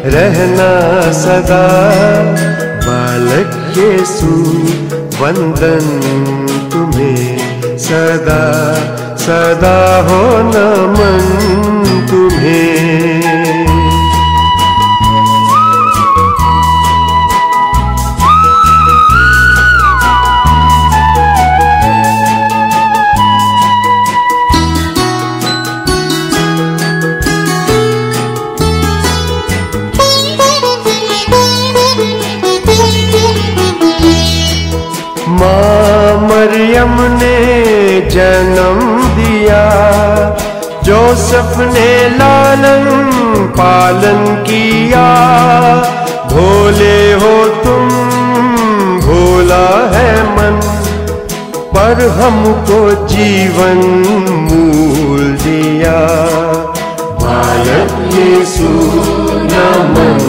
रहना सदा। बालक यीशु वंदन तुम्हें सदा सदा हो नमन तुम्हें। माँ मरियम ने जन्म दिया, जोसेफ ने लालन पालन किया। भोले हो तुम भोला है मन, पर हमको जीवन मूल दिया। बालक यीशु नमन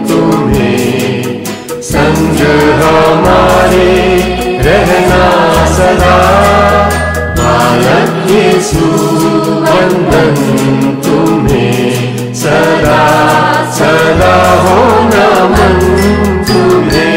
तुम्हें, संग हमारे रहना सदा। बालक यीशु वंदन तुम्हें सदा सदा हो नमन तुम्हें।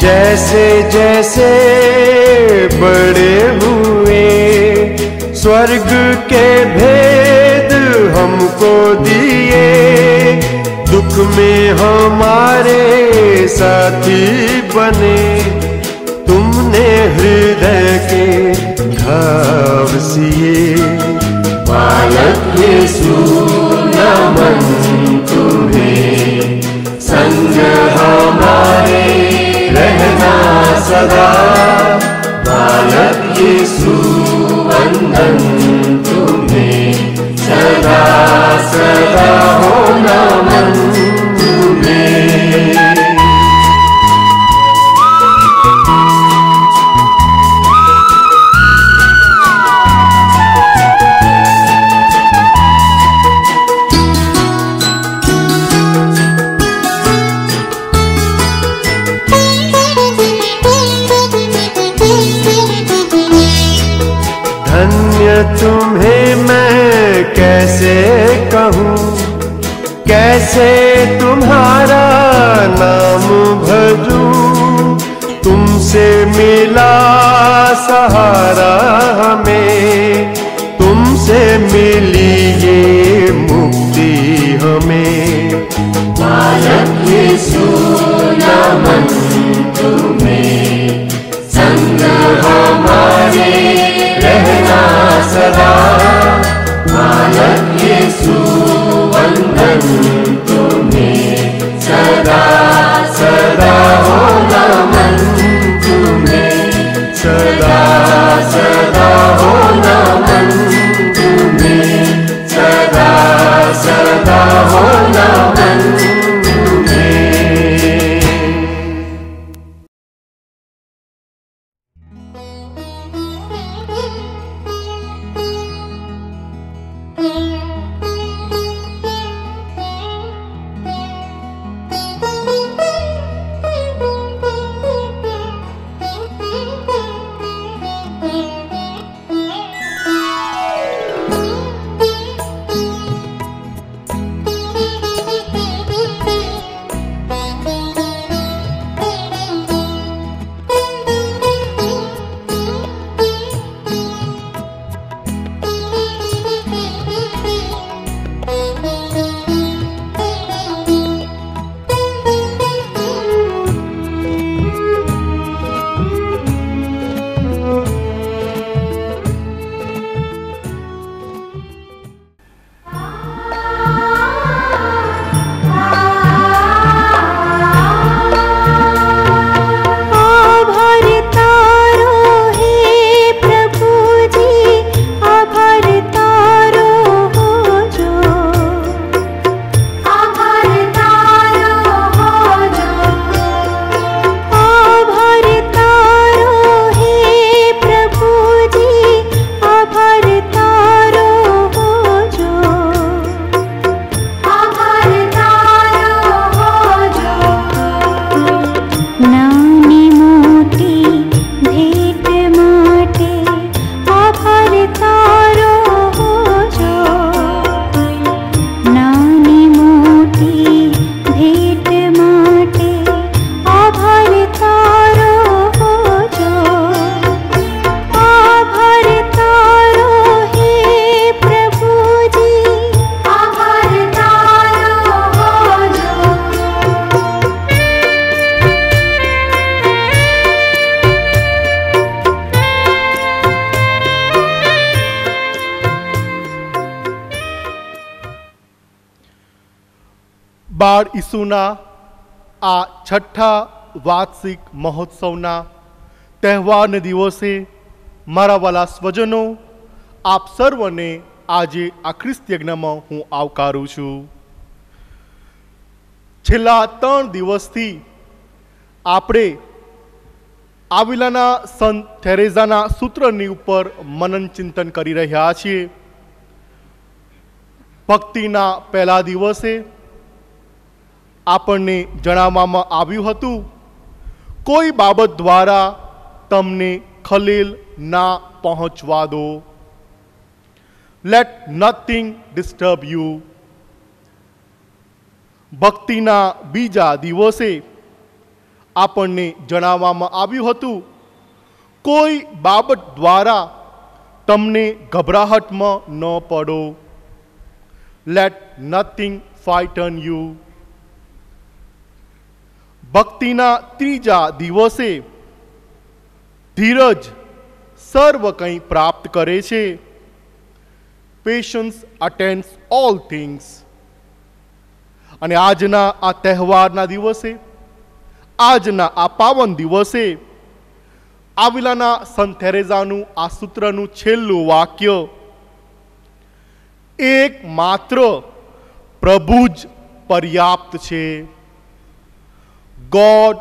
जैसे जैसे बड़े हुए, स्वर्ग के भेद हमको दिए। दुख में हमारे साथी बने, तुमने हृदय के घाव सिए। बालक यीशु नमन तुम्हें, संग हमारे रहना सदा। बालक यीशु वंदन तुम्हें सदा सदा हो नमन तुम्हें। धन्य तुम्हें मैं कैसे कहूँ, कैसे तुम्हारा नाम भजूं। तुमसे मिला सहारा हमें, तुमसे मिली ये मुक्ति हमें। बालक यीशु नमन तुम्हें, संग हमारे रहना सदा। बालक यीशु वंदन तुम्हें सदा सदा हो नमन तुम्हें, सदा सदा हो नमन तुम्हें, सदा सदा हो नमन तुम्हें। બાળ ઈસુના આ છઠ્ઠા વાર્ષિક મહોત્સવના તહેવારને દિવસે મારા વાલા સ્વજનો, આપ સર્વને આજે આ ખ્રિસ્ત યજ્ઞમાં હું આવકારું છું. છેલ્લા 3 દિવસથી આપણે આવિલાના સંત થેરેઝાના સૂત્રની ઉપર મનન ચિંતન કરી રહ્યા છીએ. ભક્તિના પહેલા દિવસે આપણને જણાવવામાં આવ્યું હતું, કોઈ બાબત દ્વારા તમને ખલેલ ના પહોંચવા દો. Let nothing disturb you. ભક્તિના બીજા દિવસે આપણને જણાવવામાં આવ્યું હતું, કોઈ બાબત દ્વારા તમને ગભરાહટમાં ન પડો. Let nothing frighten you. ભક્તિના ત્રીજા દિવસે ધીરજ સર્વ કંઈ પ્રાપ્ત કરે છે. Patience attends all things. અને આજના આ તહેવારના દિવસે, આજના આ પાવન દિવસે આવિલાના સંત થેરેઝાનું આ સૂત્રનું છેલ્લું વાક્ય, એક માત્ર પ્રભુ જ પર્યાપ્ત છે. God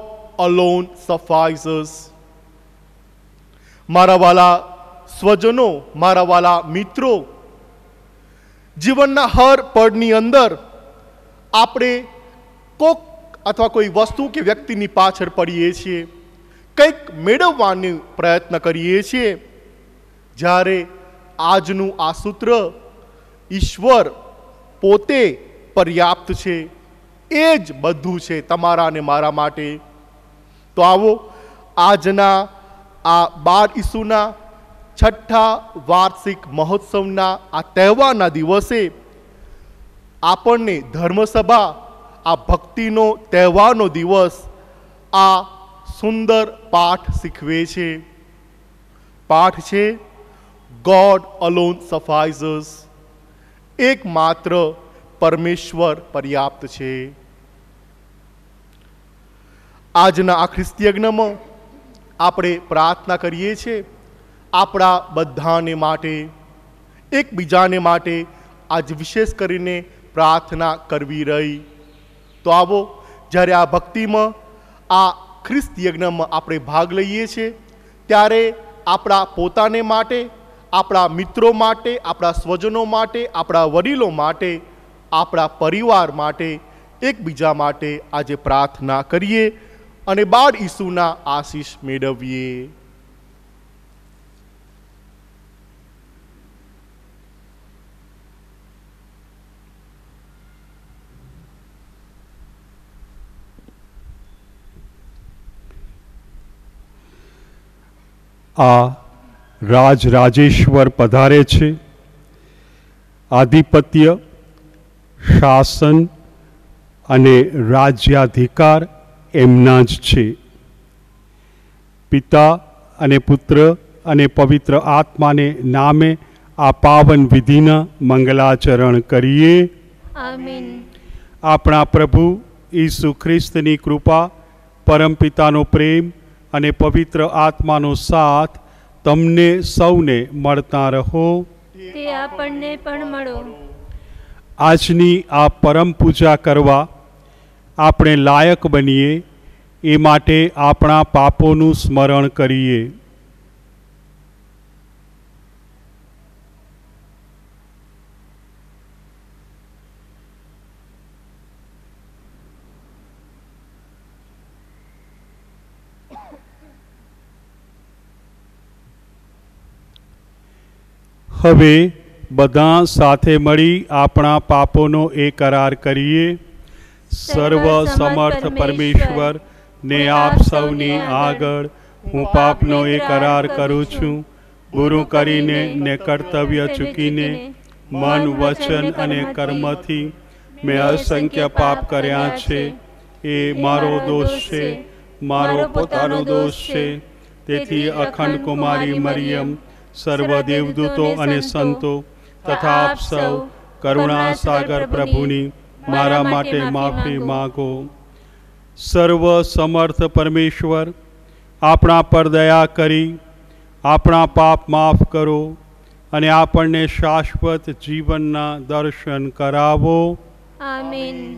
alone suffices. મારા વાલા સ્વજનો, મારા વાલા મિત્રો, જીવનના હર પળની અંદર આપણે કોક અથવા કોઈ વસ્તુ કે વ્યક્તિની પાછળ પડીએ છીએ, કંઈક મેળવવાનો પ્રયત્ન કરીએ છીએ. જ્યારે આજનું આ સૂત્ર, ઈશ્વર પોતે પર્યાપ્ત છે, એ જ બધું છે તમારા અને મારા માટે. તો આવો આજના આ બાળ ઈસુના છઠ્ઠા વાર્ષિક મહોત્સવના આ તહેવારના દિવસે આપણને ધર્મસભા, આ ભક્તિનો તહેવારનો દિવસ, આ સુંદર પાઠ શીખવે છે. પાઠ છે ગોડ અલોન સફાઇઝસ. એકમાત્ર પરમેશ્વર પર્યાપ્ત છે. આજના આ ખ્રિસ્ત યજ્ઞમાં આપણે પ્રાર્થના કરીએ છીએ આપણા બધાને માટે, એકબીજાને માટે આજ વિશેષ કરીને પ્રાર્થના કરવી રહી. તો આવો, જ્યારે આ ભક્તિમાં, આ ખ્રિસ્ત યજ્ઞમાં આપણે ભાગ લઈએ છીએ, ત્યારે આપણા પોતાને માટે, આપણા મિત્રો માટે, આપણા સ્વજનો માટે, આપણા વડીલો માટે, આપણા પરિવાર માટે, એકબીજા માટે આજે પ્રાર્થના કરીએ અને બાળ ઈસુના આશીષ મેળવીએ. આ રાજરાજેશ્વર પધારે છે. આધિપત્ય, શાસન અને રાજ્યાધિકાર એમના જ છે. પિતા અને પુત્ર અને પવિત્ર આત્માને નામે આ પાવન વિધિના મંગલાચરણ કરીએ. આમીન. આપણા પ્રભુ ઈસુ ખ્રિસ્તની કૃપા, પરમપિતાનો પ્રેમ અને પવિત્ર આત્માનો સાથ તમને સૌને મળતા રહો. તે આપણને પણ મળો. આજની આ પરમ પૂજા કરવા આપણે લાયક બનીએ એ માટે આપણા પાપોનું સ્મરણ કરીએ. હવે બધા સાથે મળી આપણા પાપોનો એ કરાર કરીએ. સર્વ સમર્થ પરમેશ્વર ને આપ સૌની આગળ હું પાપનો એ કરાર કરું છું. ગુરુ કરીને ને કર્તવ્ય ચૂકીને મન, વચન અને કર્મથી મેં અસંખ્ય પાપ કર્યા છે. એ મારો દોષ છે, મારો પોતાનો દોષ છે. તેથી અખંડ કુમારી મરિયમ, સર્વ દેવદૂતો અને સંતો તથા આપ સૌ કરુણા સાગર પ્રભુની મારા માટે માફી માંગો. સર્વ સમર્થ પરમેશ્વર, આપણા પર દયા કરી આપણા પાપ માફ કરો અને આપણને શાશ્વત જીવનના દર્શન કરાવો. આમીન.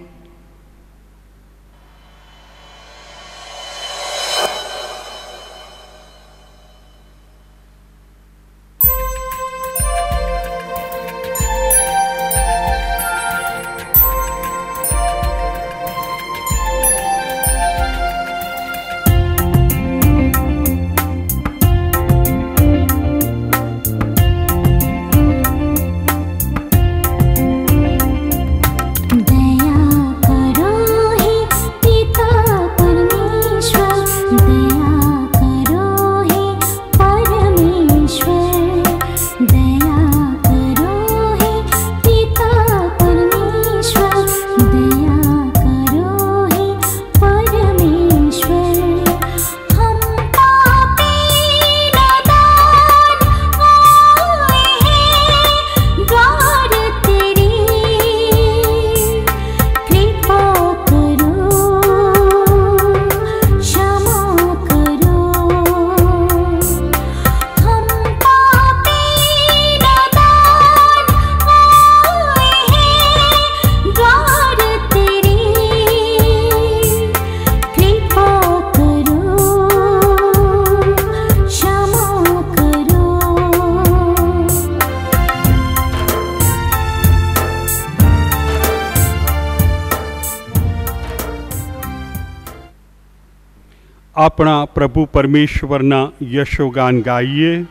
આપણા પ્રભુ પરમેશ્વરના યશોગાન ગાઈએ.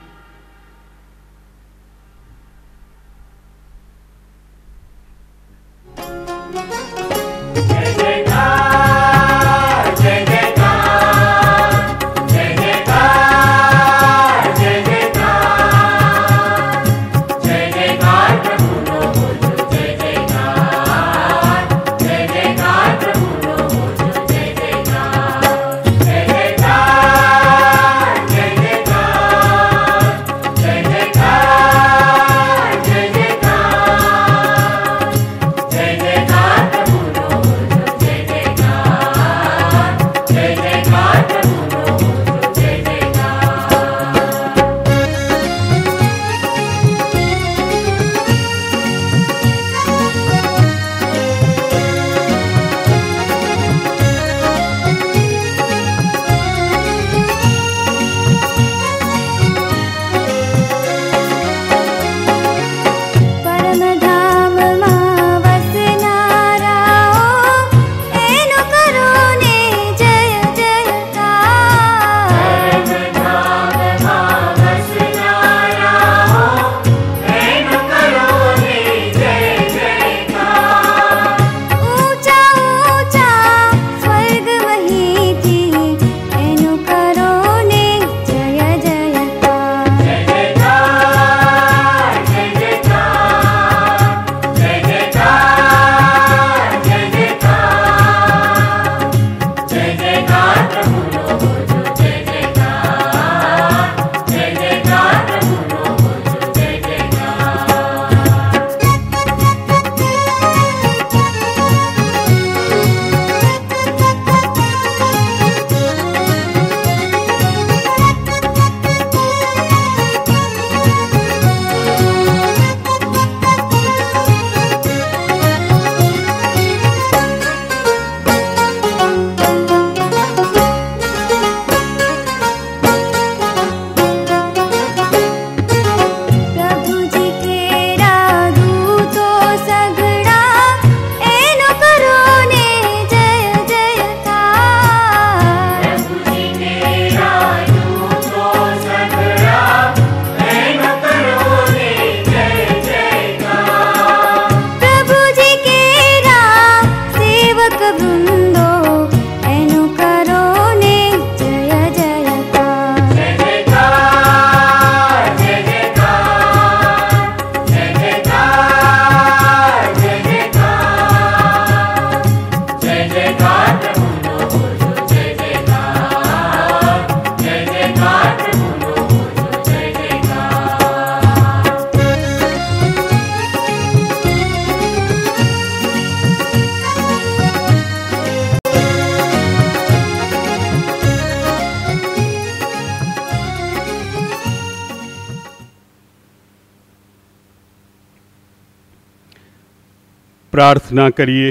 પ્રાર્થના કરીએ.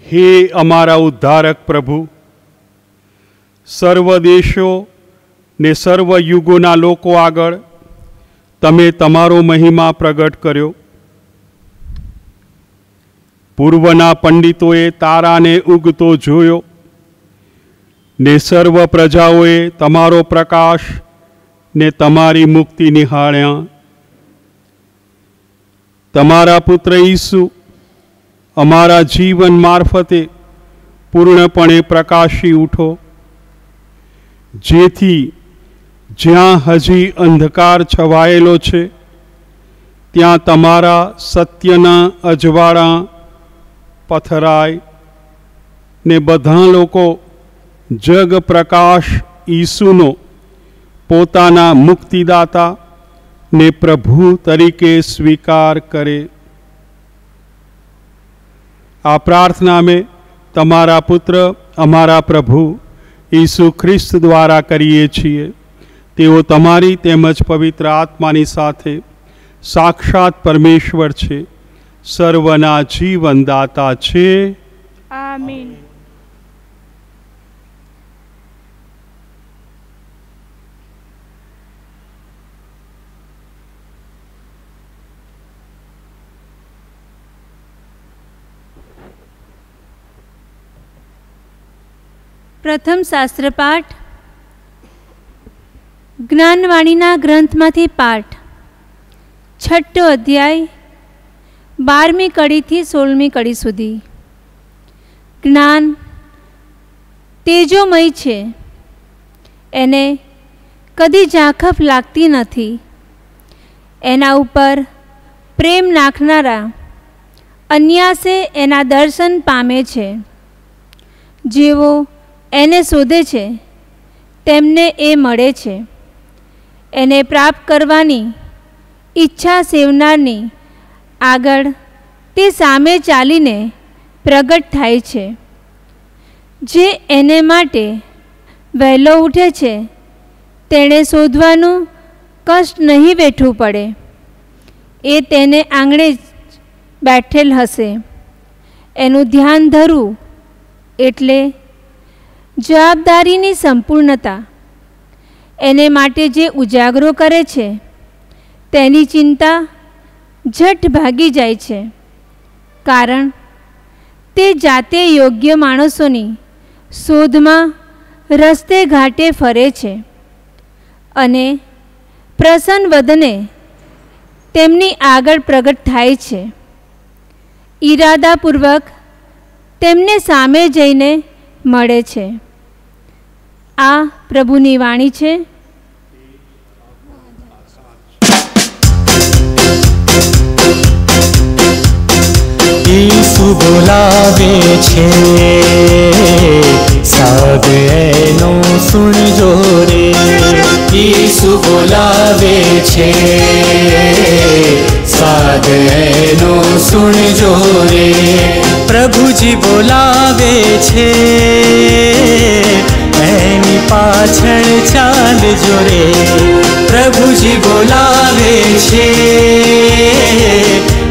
હે અમારા ઉદ્ધારક પ્રભુ, સર્વ દેશો ને સર્વ યુગોના લોકો આગળ તમે તમારો મહિમા પ્રગટ કર્યો. પૂર્વના પંડિતોએ તારાને ઉગતો જોયો ને સર્વ પ્રજાઓએ તમારો પ્રકાશ ને તમારી મુક્તિ નિહાળ્યા. તમારા પુત્ર ઈસુ અમારા જીવન મારફતે પૂર્ણપણે પ્રકાશી ઉઠો, જેથી જ્યાં હજી અંધકાર છવાયેલો છે ત્યાં તમારા સત્યના અજવાળા પથરાય ને બધા લોકો જગ પ્રકાશ ઈસુનો પોતાના મુક્તિદાતા ને પ્રભુ તરીકે સ્વીકાર કરે. આ પ્રાર્થના મેં તમારા પુત્ર અમારા પ્રભુ ઈસુ ખ્રિસ્ત દ્વારા કરીએ છીએ. તેઓ તમારી તેમજ પવિત્ર આત્માની સાથે સાક્ષાત પરમેશ્વર છે, સર્વના જીવનદાતા છે. આમીન. પ્રથમ શાસ્ત્રપાઠ જ્ઞાનવાણીના ગ્રંથમાંથી પાઠ, 6ઠો અધ્યાય, 12મી કડીથી 16મી કડી સુધી. જ્ઞાન તેજોમય છે, એને કદી ઝાંખફ લાગતી નથી. એના ઉપર પ્રેમ નાખનારા અન્યાસે એના દર્શન પામે છે. જેવો એને શોધે છે તેમને એ મળે છે. એને પ્રાપ્ત કરવાની ઈચ્છા સેવનારની આગળ તે સામે ચાલીને પ્રગટ થાય છે. જે એને માટે વહેલો ઉઠે છે તેણે શોધવાનું કષ્ટ નહીં વેઠવું પડે. એ તેને આંગણે જ બેઠેલ હશે. એનું ધ્યાન ધરવું એટલે જવાબદારીની સંપૂર્ણતા. એને માટે જે ઉજાગરો કરે છે તેની ચિંતા ઝટ ભાગી જાય છે, કારણ તે જાતે યોગ્ય માણસોની શોધમાં રસ્તે ઘાટે ફરે છે અને પ્રસન્ન વદને તેમની આગળ પ્રગટ થાય છે. ઈરાદાપૂર્વક તેમને સામે જઈને મળે છે. આ પ્રભુની વાણી છે. ઈસુ બોલાવે છે, સાદ એનો સુણજો રે. ઈસુ બોલાવે છે, સાદ એનો સુણજો રે. પ્રભુજી બોલાવે છે, એની પાછળ ચાલજો રે. પ્રભુજી બોલાવે છે,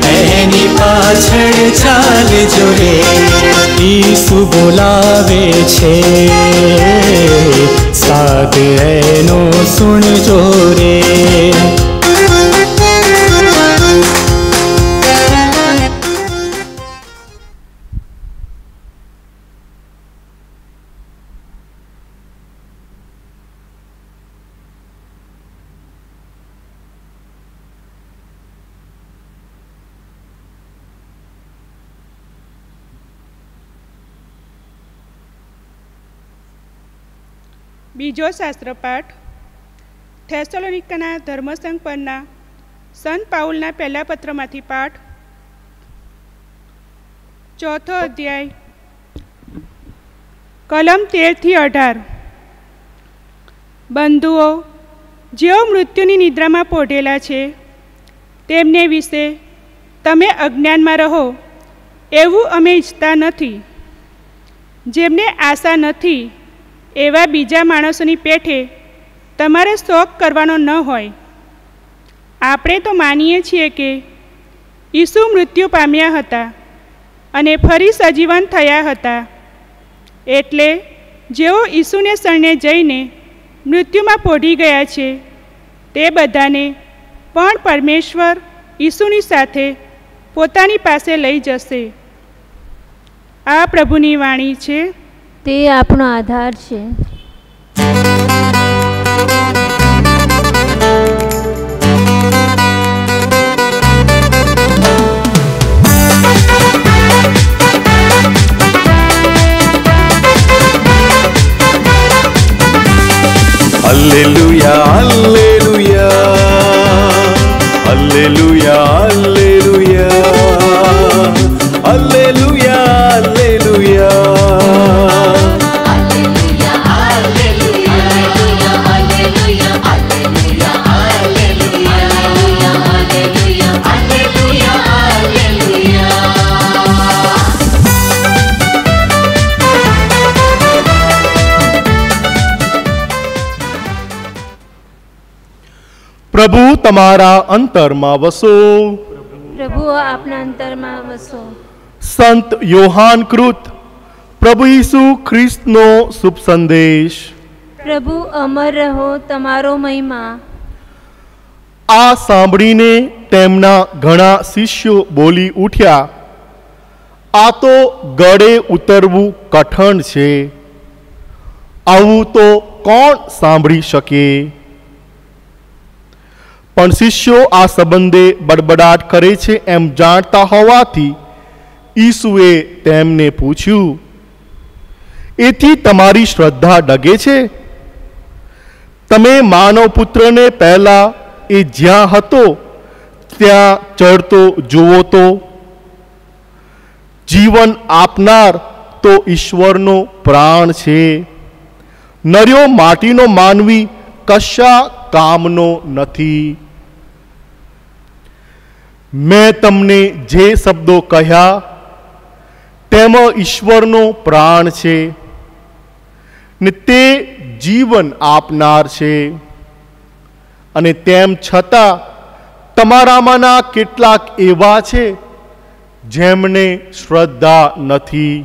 એની પાછળ ચાલજો રે. ઈસુ બોલાવે છે, સાદ એનો સુણજો રે. બીજો શાસ્ત્રપાઠ થેસલોનિકના ધર્મસંઘ પરના સંત પાઉલના પહેલા પત્રમાંથી પાઠ, 4થો અધ્યાય, કલમ 13-18. બંધુઓ, જેઓ મૃત્યુની નિદ્રામાં પોઢેલા છે તેમને વિશે તમે અજ્ઞાનમાં રહો એવું અમે ઈચ્છતા નથી. જેમને આશા નથી એવા બીજા માણસોની પેઠે તમારે શોક કરવાનો ન હોય. આપણે તો માનીએ છીએ કે ઈસુ મૃત્યુ પામ્યા હતા અને ફરી સજીવન થયા હતા. એટલે જેઓ ઈસુને શરણે જઈને મૃત્યુમાં પોઢી ગયા છે તે બધાને પણ પરમેશ્વર ઈસુની સાથે પોતાની પાસે લઈ જશે. આ પ્રભુની વાણી છે. તે આપણો આધાર છે. Alleluia, alleluia, alleluia, alleluia, alleluia, alleluia. પ્રભુ તમારા અંતરમાં વસો. પ્રભુ આપના અંતરમાં વસો. સંત યોહાન કૃત પ્રભુ ઈસુ ખ્રિસ્તનો શુભ સંદેશ. પ્રભુ અમર રહો, તમારો મહિમા. આ સાંભળીને તેમના ઘણા શિષ્યો બોલી ઉઠ્યા, આ તો ગળે ઉતરવું કઠણ છે, આવું તો કોણ સાંભળી શકે? પણ શિષ્યો આ સંબંધે બડબડાટ કરે છે એમ જાણતા હોવાથી ઈસુએ તેમને પૂછ્યું, એથી તમારી શ્રદ્ધા ડગે છે? તમે માનવ પુત્રને પહેલા એ જ્યાં હતો ત્યાં ચડતો જુઓ તો? જીવન આપનાર તો ઈશ્વરનો પ્રાણ છે, નર્યો માટીનો માનવી કશા કામનો નથી. મેં તમને જે શબ્દો કહ્યા તેમાં ઈશ્વરનો પ્રાણ છે ને તે જીવન આપનાર છે, અને તેમ છતાં તમારામાંના કેટલાક એવા છે જેમને શ્રદ્ધા નથી.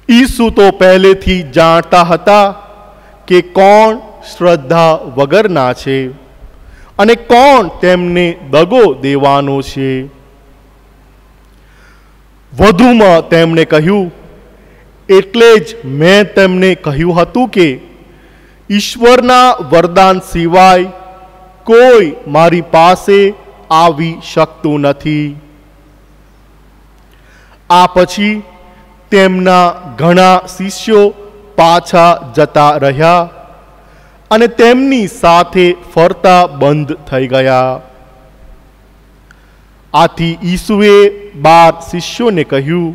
ઈસુ તો પહેલેથી જાણતા હતા કે કોણ શ્રદ્ધા વગરના છે અને કોણ તેમને દગો દેવાનો છે. વધુમાં તેમણે કહ્યું, એટલે જ મેં તેમને કહ્યું હતું કે ઈશ્વરના વરદાન સિવાય કોઈ મારી પાસે આવી શકતું નથી. આ પછી તેમના ઘણા શિષ્યો પાછા જતા રહ્યા અને તેમની સાથે ફરતા બંધ થઈ ગયા. આથી ઈસુએ 12 શિષ્યોને કહ્યું,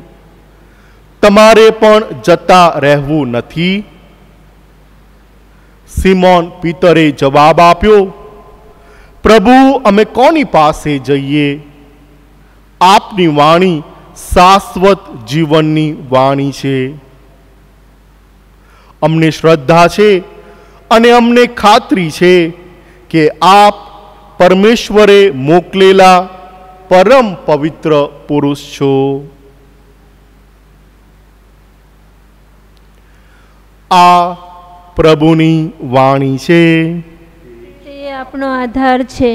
તમારે પણ જતા રહેવું નથી? સિમોન પીતરે જવાબ આપ્યો, પ્રભુ, અમે કોની પાસે જઈએ? આપની વાણી શાશ્વત જીવનની વાણી છે. અમને શ્રદ્ધા છે અને અમને ખાતરી છે કે આપ પરમેશ્વરે મોકલેલા પરમ પવિત્ર પુરુષ છો. આ પ્રભુની વાણી છે. તે આપણો આધાર છે.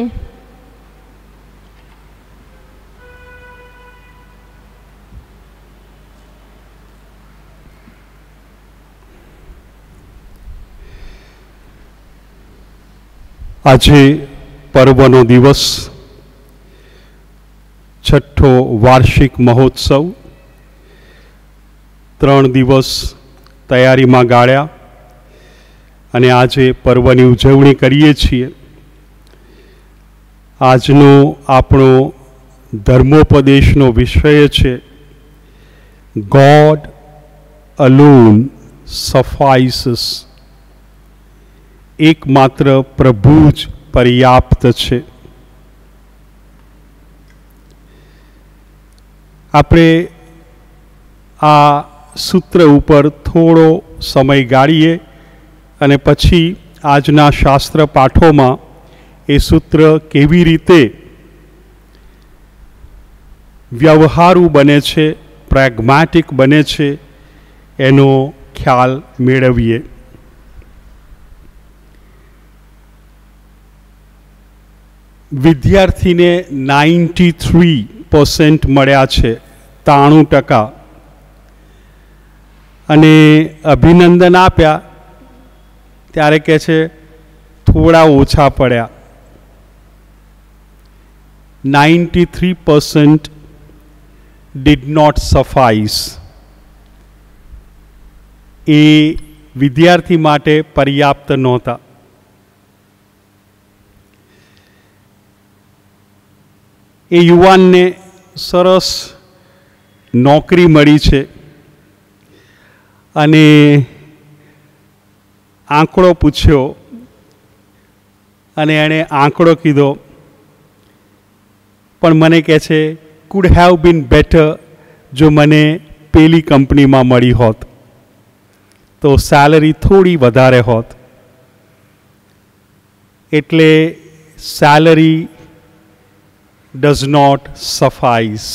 આજે પર્વનો દિવસ, છઠ્ઠો વાર્ષિક મહોત્સવ. 3 દિવસ તૈયારીમાં ગાળ્યા અને આજે પર્વની ઉજવણી કરીએ છીએ. આજનો આપણો ધર્મોપદેશનો વિષય છે, ગોડ અલોન સફાઇસીસ. એકમાત્ર પ્રભુ જ પર્યાપ્ત છે. આપણે આ સૂત્ર ઉપર થોડો સમય ગાળીએ અને પછી આજના શાસ્ત્ર પાઠોમાં એ સૂત્ર કેવી રીતે વ્યવહારુ બને છે, પ્રેગ્મેટિક બને છે, એનો ખ્યાલ મેળવીએ. વિદ્યાર્થીને 93% મળ્યા છે, 93%, અને અભિનંદન આપ્યા ત્યારે કહે છે થોડા ઓછા પડ્યા. 93% did not suffice. એ વિદ્યાર્થી માટે પર્યાપ્ત નહોતા. એ યુવાનને સરસ નોકરી મળી છે અને આંકડો પૂછ્યો અને એણે આંકડો કીધો, પણ મને કહે છે કુડ હેવ બીન બેટર જો મને પેલી કંપનીમાં મળી હોત તો સેલરી થોડી વધારે હોત. એટલે સેલરી does not suffice.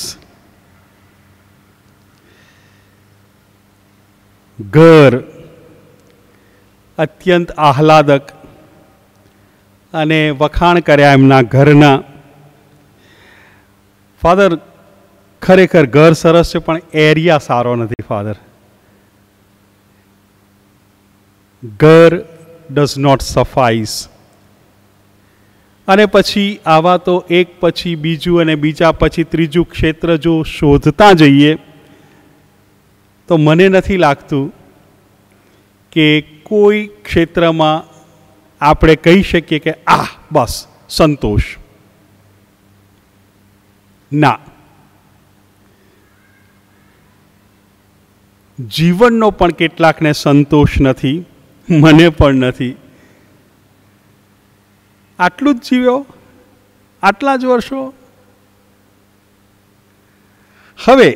ઘર અત્યંત આહલાદક અને વખાણ કર્યા એમના ઘરના. ફાધર, ખરેખર ઘર સરસ છે પણ એરિયા સારો નથી ફાધર. ઘર ડઝ નોટ સફાઈસ. અને પછી આવા તો એક પછી બીજું અને બીજા પછી ત્રીજું ક્ષેત્ર જો શોધતા જઈએ તો મને નથી લાગતું કે કોઈ ક્ષેત્રમાં આપણે કહી શકીએ કે બસ સંતોષ. ના, જીવનનો પણ કેટલાકને સંતોષ નથી, મને પણ નથી. આટલું જ જીવ્યો, આટલા જ વર્ષો. હવે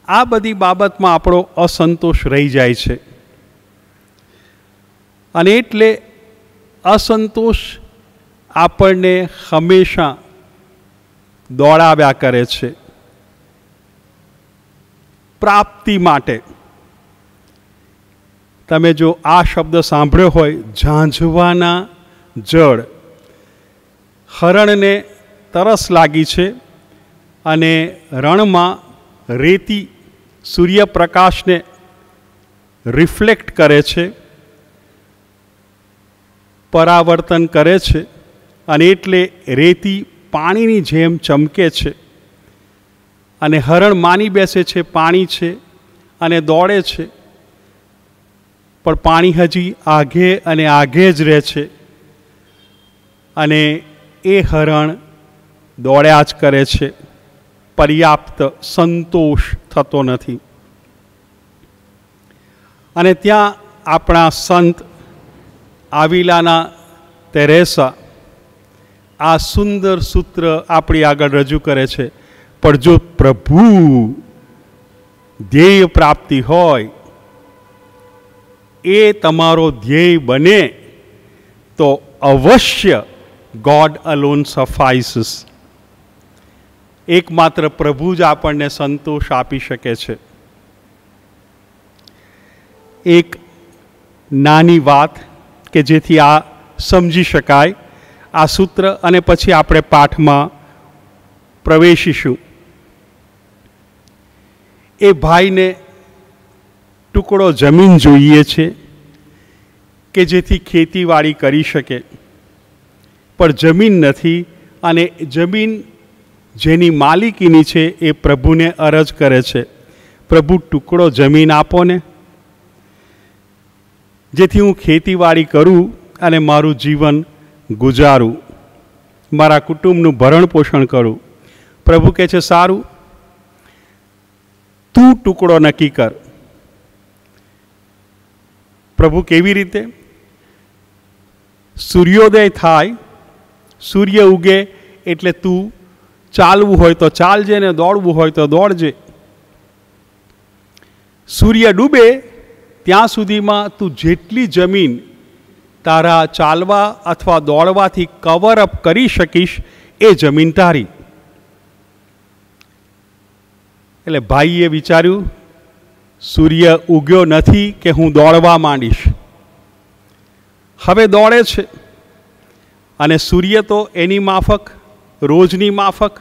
આ બધી બાબતમાં આપણો અસંતોષ રહી જાય છે અને એટલે અસંતોષ આપણને હંમેશા દોડાવ્યા કરે છે પ્રાપ્તિ માટે. તમે જો આ શબ્દ સાંભળ્યો હોય, ઝાંઝવાના જળ. હરણને તરસ લાગી છે અને રણમાં રેતી સૂર્યપ્રકાશને રિફ્લેક્ટ કરે છે, પરાવર્તન કરે છે અને એટલે રેતી પાણીની જેમ ચમકે છે અને હરણ માની બેસે છે પાણી છે અને દોડે છે, પણ પાણી હજી આગે અને આગે જ રહે છે અને એ હરણ દોડ્યા જ કરે છે. પર્યાપ્ત સંતોષ થતો નથી. અને ત્યાં આપણા સંત આવિલાના તેરેસા આ સુંદર સૂત્ર આપણી આગળ રજૂ કરે છે. પણ જો પ્રભુ ધ્યેય પ્રાપ્તિ હોય, એ તમારો ધ્યેય બને તો અવશ્ય ગોડ અલોન સફાઇસીસ. એકમાત્ર પ્રભુ જ આપણને સંતોષ આપી શકે છે. એક નાની વાત કે જેથી આ સમજી શકાય આ સૂત્ર, અને પછી આપણે પાઠમાં પ્રવેશીશું. એ ભાઈને ટુકડો જમીન જોઈએ છે કે જેથી ખેતીવાડી કરી શકે, પણ જમીન નથી અને જમીન જેની માલિકીની છે એ પ્રભુને અરજ કરે છે, પ્રભુ ટુકડો જમીન આપો ને, જેથી હું ખેતીવાડી કરું અને મારું જીવન ગુજારું, મારા કુટુંબનું ભરણ પોષણ કરું. પ્રભુ કહે છે સારું, તું ટુકડો નક્કી કર. પ્રભુ કેવી રીતે? સૂર્યોદય થાય, સૂર્ય ઉગે એટલે તું ચાલવું હોય તો ચાલજે ને દોડવું હોય તો દોડજે. સૂર્ય ડૂબે ત્યાં સુધીમાં તું જેટલી જમીન તારા ચાલવા અથવા દોડવાથી કવર અપ કરી શકીશ એ જમીન તારી. એટલે ભાઈએ વિચાર્યું સૂર્ય ઉગ્યો નથી કે હું દોડવા માંડીશ. હવે દોડે છે અને સૂર્ય તો એની માફક, રોજની માફક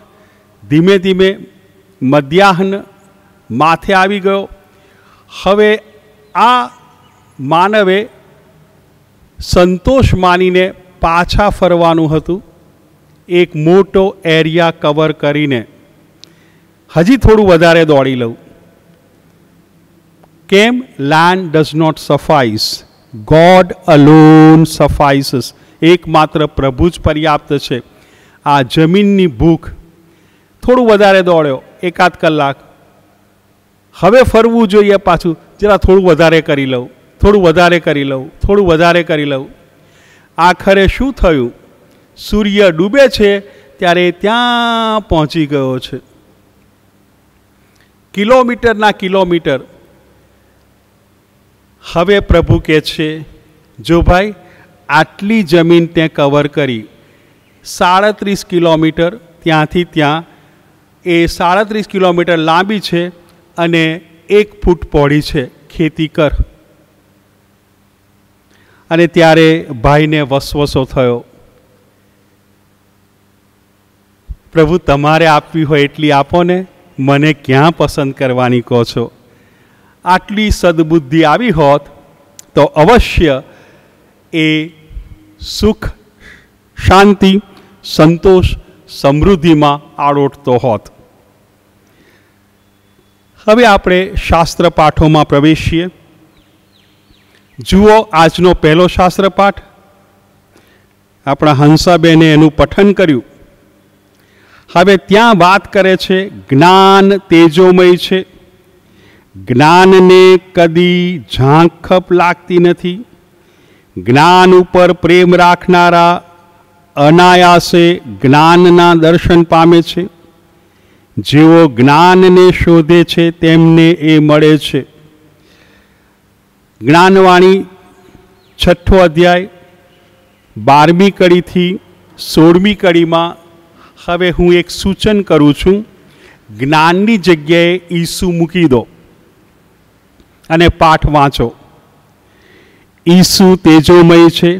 ધીમે ધીમે મધ્યાહન માથે આવી ગયો. હવે આ માનવે સંતોષ માનીને પાછા ફરવાનું હતું, એક મોટો એરિયા કવર કરીને. હજી થોડું વધારે દોડી લઉં. કેમ? Land does not suffice, God alone suffices. એકમાત્ર પ્રભુ જ પર્યાપ્ત છે. આ જમીનની ભૂખ. થોડું વધારે દોડ્યો, 1-8 કલાક. હવે ફરવું જોઈએ પાછું, જરા થોડું વધારે કરી લઉં, થોડું વધારે કરી લઉં, થોડું વધારે કરી લઉં. આખરે શું થયું? સૂર્ય ડૂબે છે ત્યારે ત્યાં પહોંચી ગયો છે. કિલોમીટરના કિલોમીટર. હવે પ્રભુ કહે છે, જો ભાઈ આટલી જમીન તે કવર કરી, 37 કિલોમીટર ત્યાંથી ત્યાં, એ 37 કિલોમીટર લાંબી છે અને 1 ફૂટ પહોળી છે, ખેતી કર. અને ત્યારે ભાઈને વસવસો થયો, પ્રભુ તમારે આપવી હોય એટલી આપો ને, મને ક્યાં પસંદ કરવાની કહો છો? આટલી સદબુદ્ધિ આવી હોત તો અવશ્ય એ સુખ, શાંતિ, સંતોષ, સમૃદ્ધિમાં આડોટતો હોત. હવે આપણે શાસ્ત્ર પાઠોમાં પ્રવેશીએ. જુઓ આજનો પહેલો શાસ્ત્ર પાઠ. આપણા હંસાબેને એનું પઠન કર્યું. હવે ત્યાં વાત કરે છે જ્ઞાન તેજોમય છે, જ્ઞાનને કદી ઝાંખપ લાગતી નથી. જ્ઞાન ઉપર પ્રેમ રાખનારા અનાયાસે જ્ઞાનના દર્શન પામે છે. જેઓ જ્ઞાનને શોધે છે તેમને એ મળે છે. જ્ઞાનવાણી 6ઠ્ઠો અધ્યાય 12મી કડીથી 16મી કડીમાં હવે હું એક સૂચન કરું છું. જ્ઞાનની જગ્યાએ ઈસુ મૂકી દો અને પાઠ વાંચો. ઈસુ તેજોમય છે,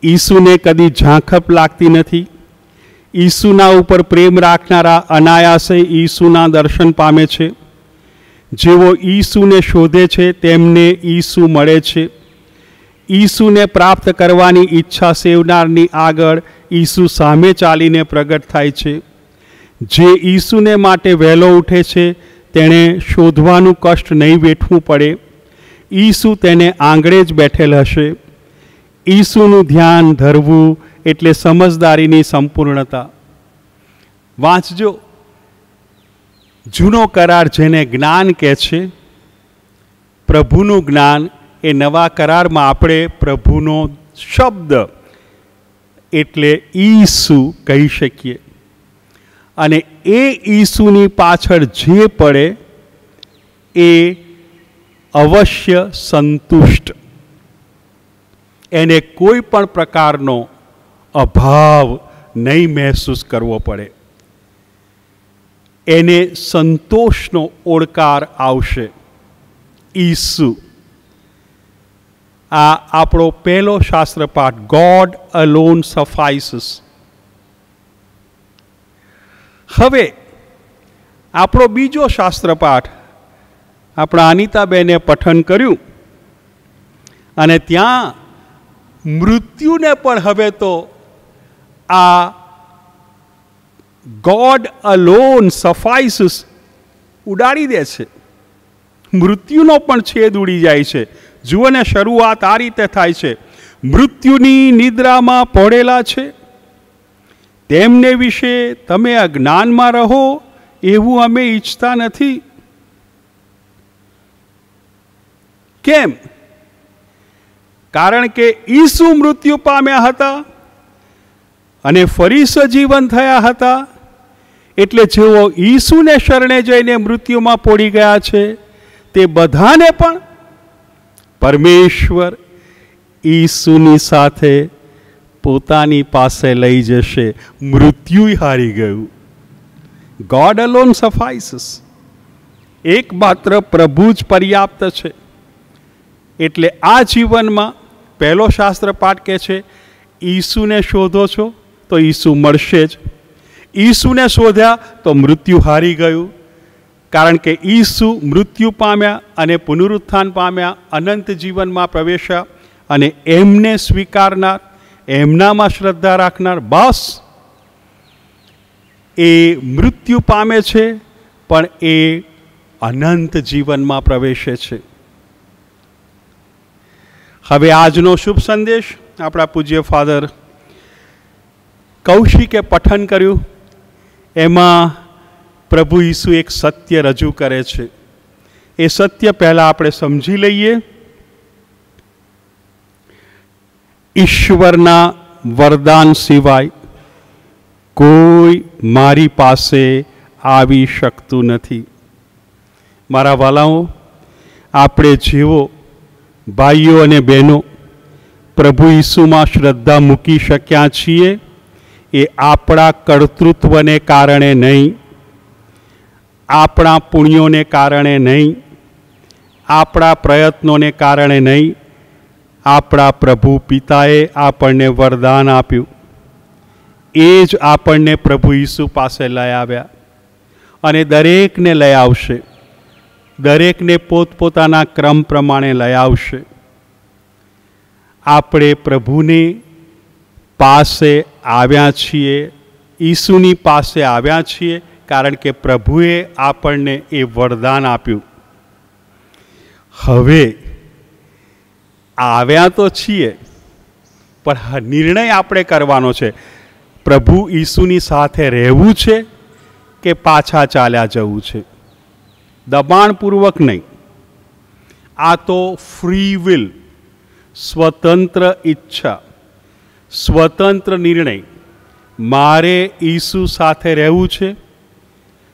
ઈસુને કદી ઝાંખપ લાગતી નથી. ઈસુના ઉપર પ્રેમ રાખનારા અનાયાસે ઈસુના દર્શન પામે છે. જેઓ ઈસુને શોધે છે તેમને ઈસુ મળે છે. ઈસુને પ્રાપ્ત કરવાની ઈચ્છા સેવનારની આગળ ઈસુ સામે ચાલીને પ્રગટ થાય છે. જે ઈસુને માટે વહેલો ઉઠે છે તેણે શોધવાનું કષ્ટ નહીં વેઠવું પડે. ઈસુ તેને આંગળે જ બેઠેલ હશે. ઈસુનું ધ્યાન ધરવું એટલે સમજદારીની સંપૂર્ણતા. વાંચજો. જૂનો કરાર જેને જ્ઞાન કહે છે, પ્રભુનું જ્ઞાન, એ નવા કરારમાં આપણે પ્રભુનો શબ્દ એટલે ઈસુ કહી શકીએ. અને એ ઈસુની પાછળ જે પડે એ અવશ્ય સંતુષ્ટ. એને કોઈ પણ પ્રકારનો અભાવ નહીં મહેસૂસ કરવો પડે. એને સંતોષનો ઓળકાર આવશે. ઈસુ. આ આપણો પહેલો શાસ્ત્ર પાઠ, ગોડ અલોન સફાઇસીસ. હવે આપણો બીજો શાસ્ત્ર પાઠ આપણા અનિતાબેને પઠન કર્યું અને ત્યાં મૃત્યુને પણ હવે તો આ ગોડ અલોન સફાઇસીસ ઉડાડી દે છે. મૃત્યુનો પણ છેદ ઉડી જાય છે. જુઓ ને, શરૂઆત આ રીતે થાય છે, મૃત્યુની નિદ્રામાં પડેલા છે તેમને વિશે તમે અજ્ઞાનમાં રહો એવું અમે ઈચ્છતા નથી. કેમ? કારણ કે ઈસુ મૃત્યુ પામ્યા હતા અને ફરી સજીવન થયા હતા. એટલે જેઓ ઈસુને શરણે જઈને મૃત્યુમાં પડી ગયા છે તે બધાને પણ પરમેશ્વર ઈસુની સાથે પોતાની પાસે લઈ જશે. મૃત્યુ હારી ગયું. God alone suffices. એકમાત્ર પ્રભુ જ પર્યાપ્ત છે. એટલે આ જીવનમાં પહેલો શાસ્ત્ર પાઠ કહે છે, ઈસુને શોધો છો તો ઈસુ મળશે જ. ઈસુને શોધ્યા તો મૃત્યુ હારી ગયું, કારણ કે ઈસુ મૃત્યુ પામ્યા અને પુનરુત્થાન પામ્યા, અનંત જીવનમાં પ્રવેશ્યા, અને એમને સ્વીકારનાર, એમનામાં શ્રદ્ધા રાખનાર, બસ એ મૃત્યુ પામે છે પણ એ અનંત જીવનમાં પ્રવેશે છે. હવે આજનો શુભ સંદેશ આપણા પૂજ્ય ફાધર કૌશિકે પઠન કર્યું. એમાં પ્રભુ ઈસુ એક સત્ય રજૂ કરે છે. એ સત્ય પહેલાં આપણે સમજી લઈએ. ઈશ્વરના વરદાન સિવાય કોઈ મારી પાસે આવી શકતું નથી. મારા વાલાઓ, આપણે જેવો ભાઈઓ અને બહેનો પ્રભુ ઈસુમાં શ્રદ્ધા મૂકી શક્યા છીએ, એ આપણા કર્તૃત્વને કારણે નહીં, આપણા પુણ્યોને કારણે નહીં, આપણા પ્રયત્નોને કારણે નહીં, આપણા પ્રભુ પિતાએ આપણને વરદાન આપ્યું. એ જ આપણને પ્રભુ ઈસુ પાસે લઈ આવ્યા અને દરેકને લઈ આવશે. દરેકને પોતપોતાના ક્રમ પ્રમાણે લઈ આવશે. આપણે પ્રભુની પાસે આવ્યા છીએ, ઈસુની પાસે આવ્યા છીએ, કારણ કે પ્રભુએ આપણને એ વરદાન આપ્યું. હવે આવ્યા તો છીએ, પણ નિર્ણય આપણે કરવાનો છે. પ્રભુ ઈસુની સાથે રહેવું છે કે પાછા ચાલ્યા જવું છે. દબાણપૂર્વક નહીં. આ તો ફ્રી વિલ, સ્વતંત્ર ઈચ્છા, સ્વતંત્ર નિર્ણય. મારે ઈસુ સાથે રહેવું છે.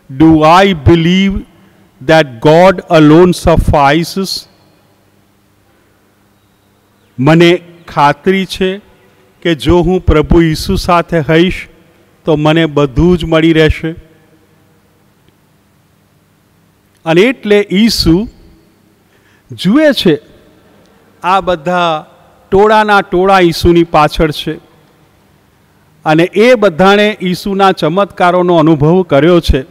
Do I believe that God alone suffices? મને ખાતરી છે કે જો હું પ્રભુ ઈસુ સાથે હઈશ તો મને બધું જ મળી રહેશે. અને એટલે ઈસુ જુએ છે આ બધા ટોળાના ટોળા ઈસુની પાછળ છે, અને એ બધાને ઈસુના ચમત્કારોનો અનુભવ કર્યો છે.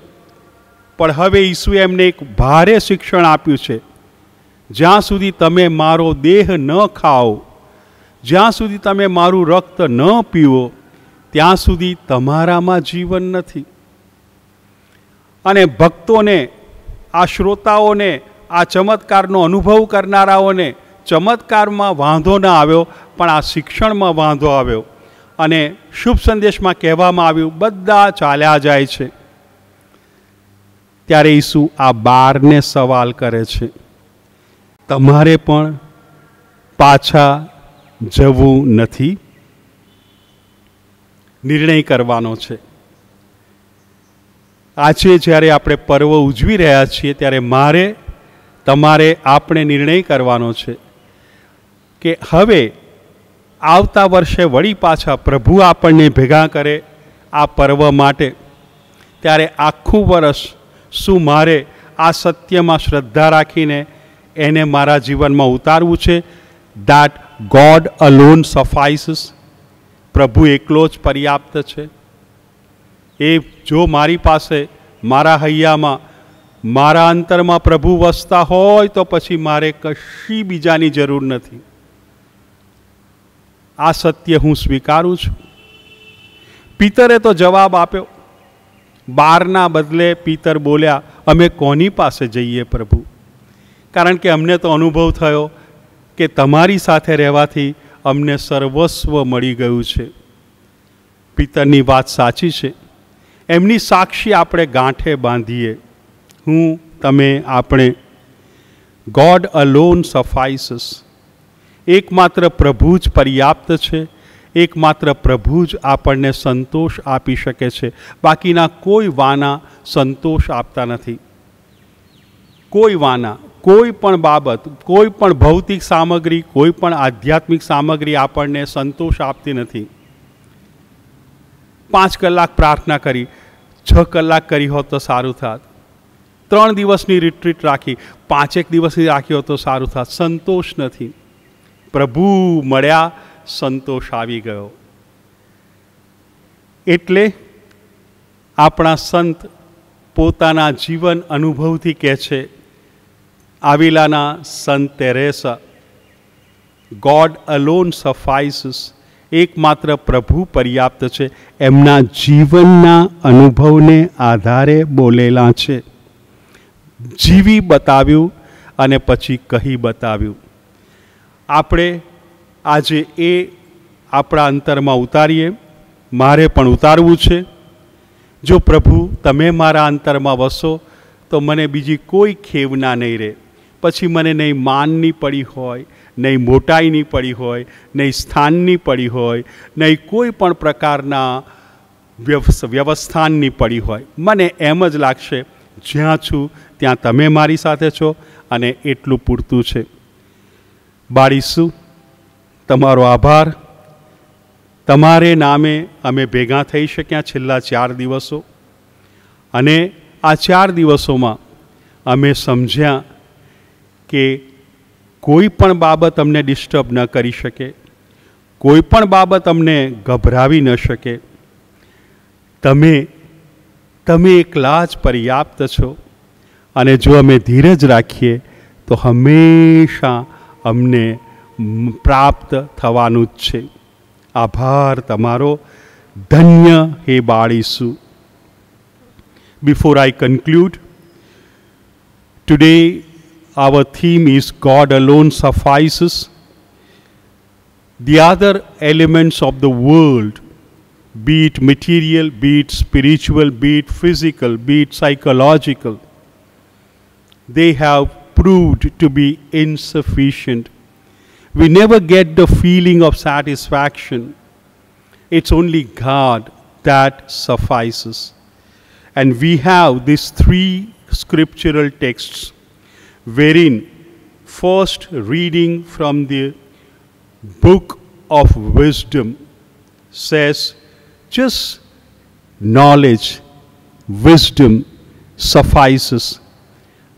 પણ હવે ઈસુએ એમને એક ભારે શિક્ષણ આપ્યું છે. જ્યાં સુધી તમે મારો દેહ ન ખાઓ, જ્યાં સુધી તમે મારું રક્ત ન પીવો, ત્યાં સુધી તમારામાં જીવન નથી. અને ભક્તોને, આ શ્રોતાઓને, આ ચમત્કારનો અનુભવ કરનારાઓને ચમત્કારમાં વાંધો ન આવ્યો, પણ આ શિક્ષણમાં વાંધો આવ્યો. અને શુભ સંદેશમાં કહેવામાં આવ્યું, બધા ચાલ્યા જાય છે. ત્યારે ઈસુ આ 12ને સવાલ કરે છે, તમારે પણ પાછા જવું નથી? નિર્ણય કરવાનો છે. આજે જ્યારે આપણે પર્વ ઉજવી રહ્યા છીએ, ત્યારે મારે, તમારે, આપણે નિર્ણય કરવાનો છે કે હવે આવતા વર્ષે વળી પાછા પ્રભુ આપણને ભેગા કરે આ પર્વ માટે, ત્યારે આખું વર્ષ શું મારે આ સત્યમાં શ્રદ્ધા રાખીને એને મારા જીવનમાં ઉતારવું છે? that God alone suffices? પ્રભુ એકલો જ પર્યાપ્ત છે. એ જો મારી પાસે, મારા હૈયામાં, મારા અંતરમાં પ્રભુ વસતા હોય તો પછી મારે કશી બીજાની જરૂર નથી. આ સત્ય હું સ્વીકારું છું. પિતરે તો જવાબ આપ્યો. 12ના બદલે પિતર બોલ્યા, અમે કોની પાસે જઈએ પ્રભુ? કારણ કે અમને તો અનુભવ થયો કે તમારી સાથે રહેવાથી અમને સર્વસ્વ મળી ગયું છે. પિતરની વાત સાચી છે. એમની સાક્ષી આપણે ગાંઠે બાંધીએ. હું, તમે, આપણે. God alone suffices. એકમાત્ર પ્રભુ જ પર્યાપ્ત છે. એકમાત્ર પ્રભુ જ આપણને સંતોષ આપી શકે છે. બાકીના કોઈ વાના સંતોષ આપતા નથી. કોઈ વાના, કોઈ પણ બાબત, કોઈ પણ ભૌતિક સામગ્રી, કોઈ પણ આધ્યાત્મિક સામગ્રી આપણને સંતોષ આપતી નથી. 5 કલાક પ્રાર્થના કરી, 6 કલાક કરી હોત તો સારું થાત. 3 દિવસની રિટ્રીટ રાખી, 5 દિવસની રાખી હોત તો સારું થાત. સંતોષ નથી. પ્રભુ મળ્યા, સંતોષ આવી ગયો. એટલે આપણા સંત પોતાના જીવન અનુભવથી કહે છે, આવિલાના સંત તેરેસા, ગોડ અલોન સફાઇસીસ, એકમાત્ર પ્રભુ પર્યાપ્ત છે. એમના જીવનના અનુભવને આધારે બોલેલા છે. જીવી બતાવ્યું અને પછી કહી બતાવ્યું. આપણે આજે એ આપણા અંતરમાં ઉતારીએ. મારે પણ ઉતારવું છે. જો પ્રભુ તમે મારા અંતરમાં વસો તો મને બીજી કોઈ ખેવના નહીં રહે. પછી મને નહીં માનની પડી હોય, નહીં મોટાઈની પડી હોય, નહીં સ્થાનની પડી હોય, નહીં કોઈ પણ પ્રકારના વ્યવસ્થાનની પડી હોય. મને એમ જ લાગશે જ્યાં છું ત્યાં તમે મારી સાથે છો અને એટલું પૂરતું છે. બાળીશું, તમારો આભાર. તમારે નામે અમે ભેગા થઈ શક્યા છેલ્લા 4 દિવસો, અને આ 4 દિવસોમાં અમે સમજ્યા કે કોઈ પણ બાબત અમને ડિસ્ટર્બ ન કરી શકે, કોઈ પણ બાબત અમને ગભરાવી ન શકે. તમે એકલા જ પર્યાપ્ત છો, અને જો અમે ધીરજ રાખીએ તો હંમેશા અમને પ્રાપ્ત થવાનું જ છે. આભાર તમારો. ધન્ય હે બાળીશું. Before I conclude, today our theme is God alone suffices. The other elements of the world, be it material, be it spiritual, be it physical, be it psychological, they have proved to be insufficient. We never get the feeling of satisfaction. It's only God that suffices. And we have these 3 scriptural texts, wherein first reading from the book of wisdom says just knowledge, wisdom suffices.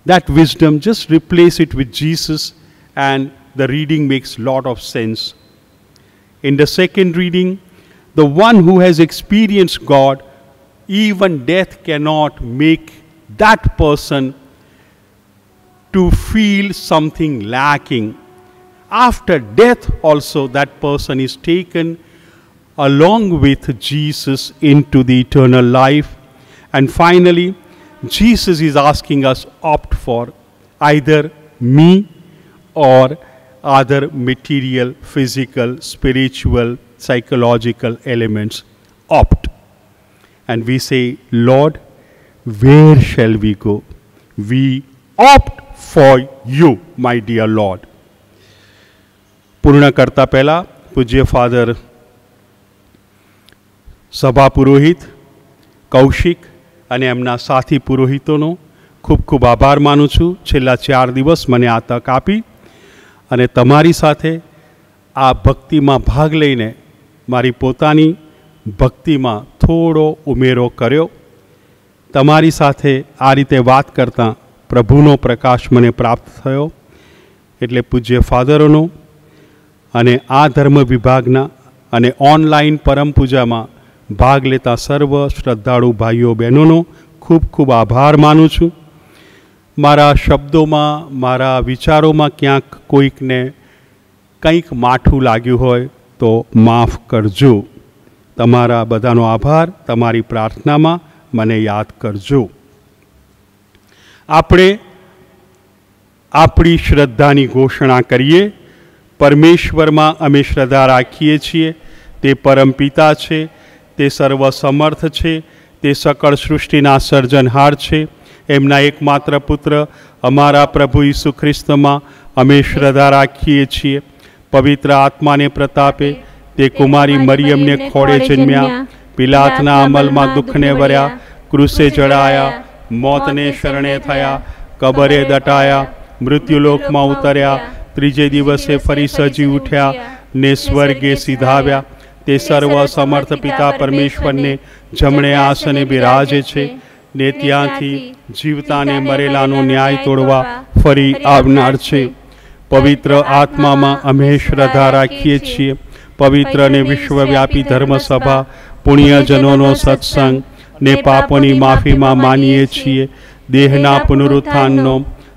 That wisdom, just replace it with Jesus and the reading makes a lot of sense. In the second reading, the one who has experienced God, even death cannot make that person to feel something lacking. After death also, that person is taken along with Jesus into the eternal life. And finally, Jesus is asking us opt for either me or other material, physical, spiritual, psychological elements. Opt. And we say, Lord, where shall we go? We opt for you, my dear Lord. પૂર્ણ કરતા પહેલાં પૂજ્ય father સભા પુરોહિત કૌશિક અને એમના સાથી પુરોહિતોનો ખૂબ ખૂબ આભાર માનું છું. છેલ્લા 4 દિવસ મને આ તક આપી અને તમારી સાથે આ ભક્તિમાં ભાગ લઈને મારી પોતાની ભક્તિમાં થોડો ઉમેરો કર્યો. તમારી સાથે આ રીતે વાત કરતાં પ્રભુનો પ્રકાશ મને પ્રાપ્ત થયો. એટલે પૂજ્ય ફાધરોનો અને આ ધર્મ વિભાગના અને ઓનલાઈન પરમ પૂજામાં ભાગ લેતા સર્વ શ્રદ્ધાળુ ભાઈઓ બહેનોનો ખૂબ ખૂબ આભાર માનું છું. મારા શબ્દોમાં, મારા વિચારોમાં ક્યાંક કોઈકને કંઈક માઠું લાગ્યું હોય તો માફ કરજો. તમારા બધાનો આભાર. તમારી પ્રાર્થનામાં મને યાદ કરજો. આપણે આપણી શ્રદ્ધાની ઘોષણા કરીએ. પરમેશ્વરમાં અમે શ્રદ્ધા રાખીએ છીએ. તે પરમપિતા છે, તે સર્વસમર્થ છે, તે સકળ સૃષ્ટિના સર્જનહાર છે. એમના એકમાત્ર પુત્ર અમારા પ્રભુ ઈસુ ખ્રિસ્તમાં અમે શ્રદ્ધા રાખીએ છીએ. પવિત્ર આત્માને પ્રતાપે તે કુમારી મરિયમને ખોળે જન્મ્યા, પિલાતના અમલમાં દુઃખને વર્યા, ક્રુસે ચડાયા, મોતને શરણે થયા, કબરે દટાયા, મૃત્યુલોકમાં ઉતર્યા, ત્રીજે દિવસે ફરી સજી ઉઠ્યા ને સ્વર્ગે સીધાવ્યા. તે સર્વ સમર્થ પિતા પરમેશ્વરને જમણે આસને બિરાજે છે. ને ત્યાંથી જીવતાને મરેલાનો ન્યાય તોડવા ફરી આવનાર છે. પવિત્ર આત્મામાં અમે શ્રદ્ધા રાખીએ છીએ. પવિત્ર અને વિશ્વવ્યાપી ધર્મસભા, પુણ્યજનોનો સત્સંગ ને પાપોની માફીમાં માનીએ છીએ. દેહના પુનરુત્થાનનો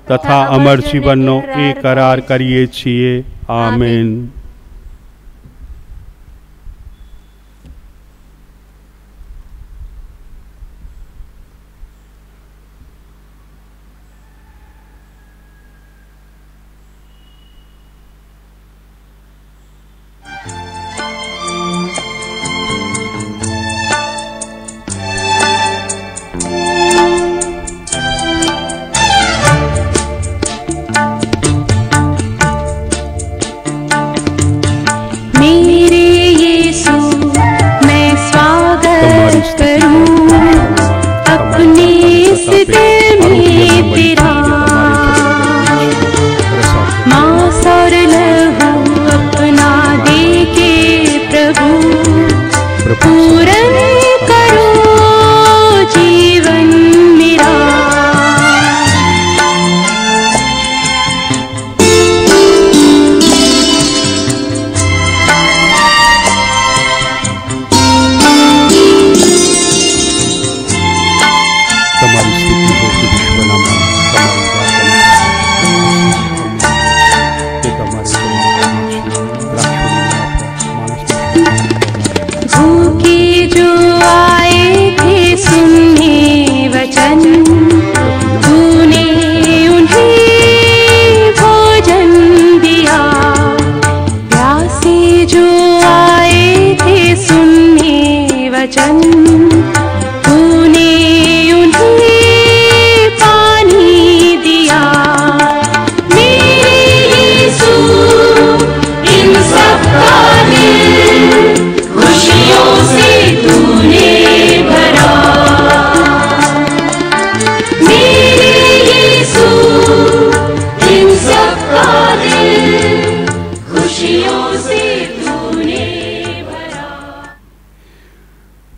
તથા અમર જીવનનો એ કરાર કરીએ છીએ. આમેન.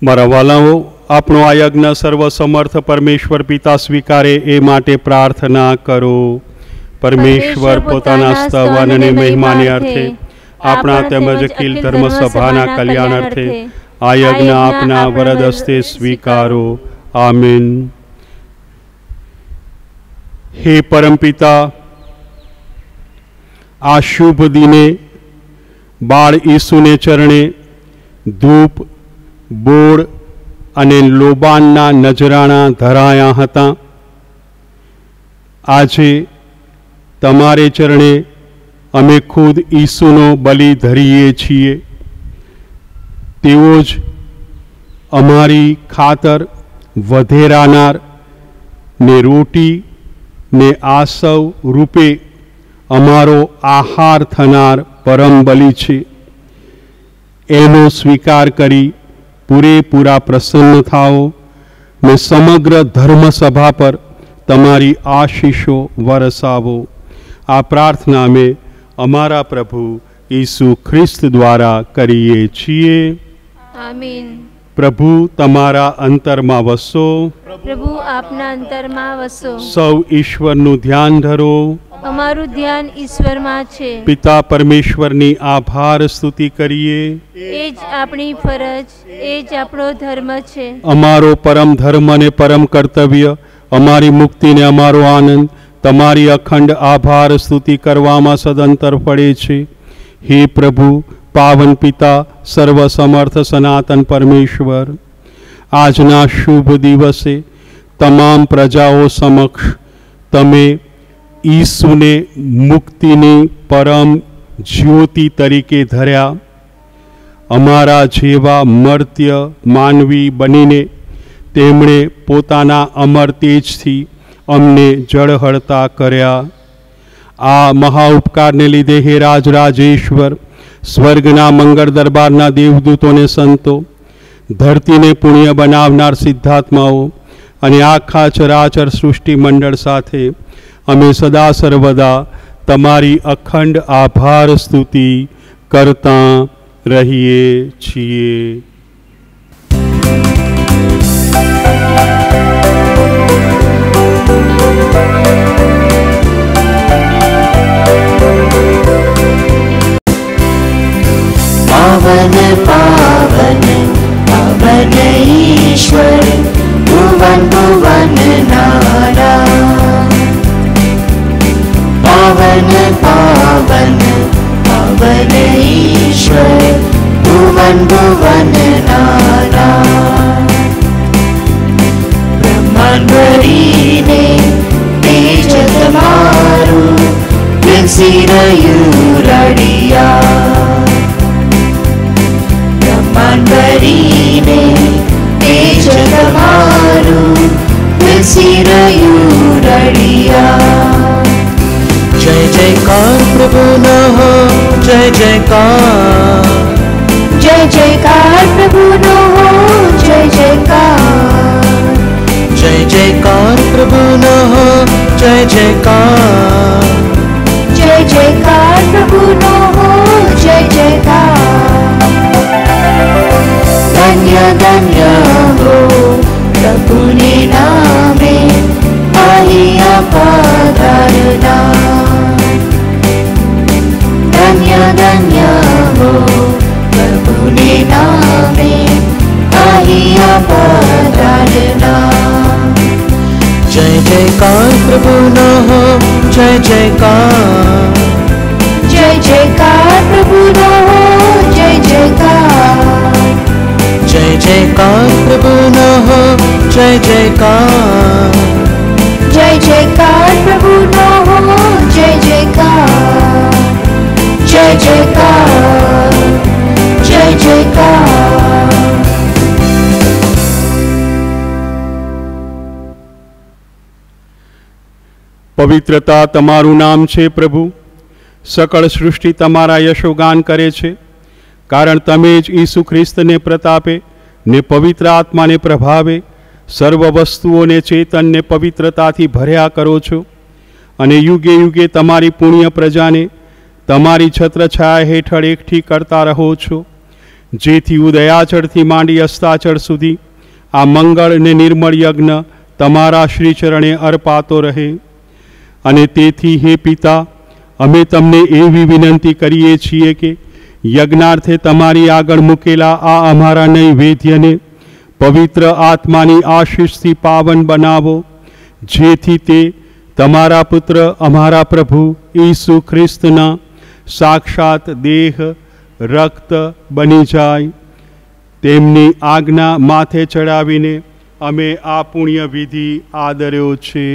મારા વાલાઓ, આપણો આ યજ્ઞ સર્વસમર્થ પરમેશ્વર પિતા સ્વીકારે એ માટે પ્રાર્થના કરો. પરમેશ્વર પોતાના સ્તવન અને મહિમાને અર્થે આપણા તેમજ અખિલ ધર્મસભાના કલ્યાણ અર્થે આ યજ્ઞ આપના વરદ હસ્તે સ્વીકારો. આમીન. હે પરમપિતા, આ શુભ દિને બાળ ઈસુને ચરણે ધૂપ, બોળ અને લોબાનના નજરાણા ધરાયા હતા. આજે તમારે ચરણે અમે ખુદ ઈસુનો બલિ ધરીએ છીએ. તેઓ જ અમારી ખાતર વધેરાનાર ને રોટી ને આસવ રૂપે અમારો આહાર થનાર પરમ બલિ છે. એનો સ્વીકાર કરી પૂરેપૂરા પ્રસન્ન થાઓ ને સમગ્ર ધર્મસભા પર તમારી આશીષો વરસાવો. આ પ્રાર્થના અમે અમારા પ્રભુ ઈસુ ખ્રિસ્ત દ્વારા કરીએ છીએ. આમીન. પ્રભુ તમારા અંતરમાં વસો. પ્રભુ આપના અંતરમાં વસો. સૌ ઈશ્વરનું ધ્યાન ધરો. અમારું ધ્યાન ઈશ્વરમાં છે. પિતા પરમેશ્વરની આભાર સ્તુતિ કરીએ. એ જ આપણી ફરજ, એ જ આપણો ધર્મ છે. અમારો પરમ ધર્મ અને પરમ કર્તવ્ય, અમારી મુક્તિ ને અમારો આનંદ તમારી અખંડ આભાર સ્તુતિ કરવામાં સદંતર પડે છે. હે પ્રભુ, પાવન પિતા, સર્વસમર્થ સનાતન પરમેશ્વર, આજના શુભ દિવસે તમામ પ્રજાઓ સમક્ષ તમે ઈસુને મુક્તિની પરમ જ્યોતિ તરીકે ધર્યા. અમારા જેવા મર્ત્ય માનવી બનીને તેમણે પોતાના અમર તેજથી અમને જળહળતા કર્યા. આ મહા ઉપકારને લીધે હે રાજરાજેશ્વર, સ્વર્ગના મંગળ દરબારના દેવદૂતોને, સંતો, ધરતીને પુણ્ય બનાવનાર સિદ્ધાત્માઓ અને આખા ચરાચર સૃષ્ટિ મંડળ સાથે અમે સદા સર્વદા તમારી અખંડ આભાર સ્તુતિ કરતા રહીએ છીએ. पावन पावन पावन ईश्वर भुवन भुवन नारा। पावन पावन पावन ईश्वर भुवन भुवन नारा। ब्रह्मांड भरीने तेज તમારું વિકસી રહ્યું રડિયા। બ્રહ્માંડ ભરીને તેજ તમારું વિકસી રહ્યું રડિયા। જય જયકાર પ્રભુનો હો જય જયકાર। જય જયકાર પ્રભુનો હો જય જયકાર। જય જયકાર પ્રભુનો હો જય જયકાર। જય જયકાર પ્રભુનો હો જય જયકાર। ધન્ય ધન્ય હો પ્રભુને નામે અહીંયા પધારનાર। ધન્ય ધન્ય હો પ્રભુને નામે અહીંયા પધારનાર। જય જયકાર પ્રભુનો હો જય જયકાર। જય જયકાર પ્રભુનો હો જય જયકાર। જય જયકાર પ્રભુનો હો જય જયકાર। જય જયકાર પ્રભુનો હો જય જયકાર। જય જયકાર જય જયકાર। પવિત્રતા તમારું નામ છે પ્રભુ। સકળ સૃષ્ટિ તમારા યશોગાન કરે છે, કારણ તમે જ ઈસુ ખ્રિસ્તને પ્રતાપે ને પવિત્ર આત્માને પ્રભાવે સર્વ વસ્તુઓને ચેતનને પવિત્રતાથી ભર્યા કરો છો, અને યુગે યુગે તમારી પુણ્ય પ્રજાને તમારી છત્રછાયા હેઠળ એકઠી કરતા રહો છો, જેથી ઉદયાચળથી માંડી અસ્તાચળ સુધી આ મંગળ અને નિર્મળ યજ્ઞ તમારા શ્રીચરણે અર્પાતો રહે। અને તેથી હે પિતા, અમે તમને એવી વિનંતી કરીએ છીએ કે યજ્ઞાર્થે તમારી આગળ મૂકેલા આ અમારા નૈવેદ્યને પવિત્ર આત્માની આશીષથી પાવન બનાવો, જેથી તે તમારા પુત્ર અમારા પ્રભુ ઈસુ ખ્રિસ્તના સાક્ષાત દેહ રક્ત બની જાય। તેમની આજ્ઞા માથે ચડાવીને અમે આ પુણ્ય વિધિ આદર્યો છે।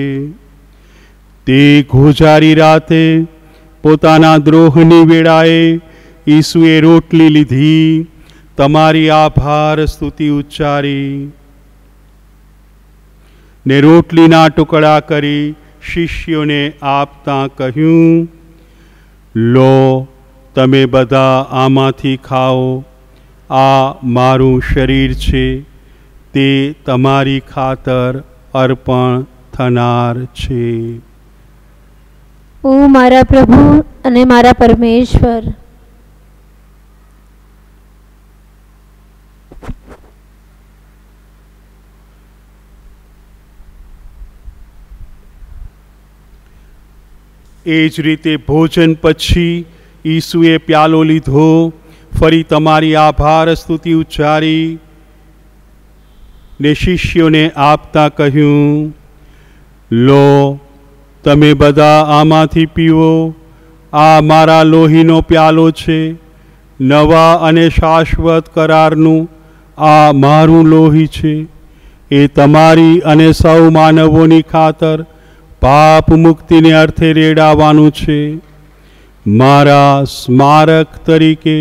તે ગોજારી રાતે પોતાના દ્રોહની વેળાએ ઈસુએ રોટલી લીધી, તમારી આભાર સ્તુતિ ઉચ્ચારી ને રોટલીના ટુકડા કરી શિષ્યોને આપતા કહ્યું, લો, તમે બધા આમાંથી ખાઓ, આ મારું શરીર છે, તે તમારી ખાતર અર્પણ થનાર છે। ઓ મારા પ્રભુ અને મારા પરમેશ્વર, એ જ રીતે ભોજન પછી ઈસુએ પ્યાલો લીધો, ફરી તમારી આભાર સ્તુતિ ઉચ્ચારી ને શિષ્યોને આપતા કહ્યું, લો, તમે બધા આમાંથી પીવો, આ મારા લોહીનો પ્યાલો છે, નવા અને શાશ્વત કરારનું આ મારું લોહી છે, એ તમારી અને સૌ માનવોની ખાતર પાપ મુક્તિને અર્થે રેડાવાનું છે। મારા સ્મારક તરીકે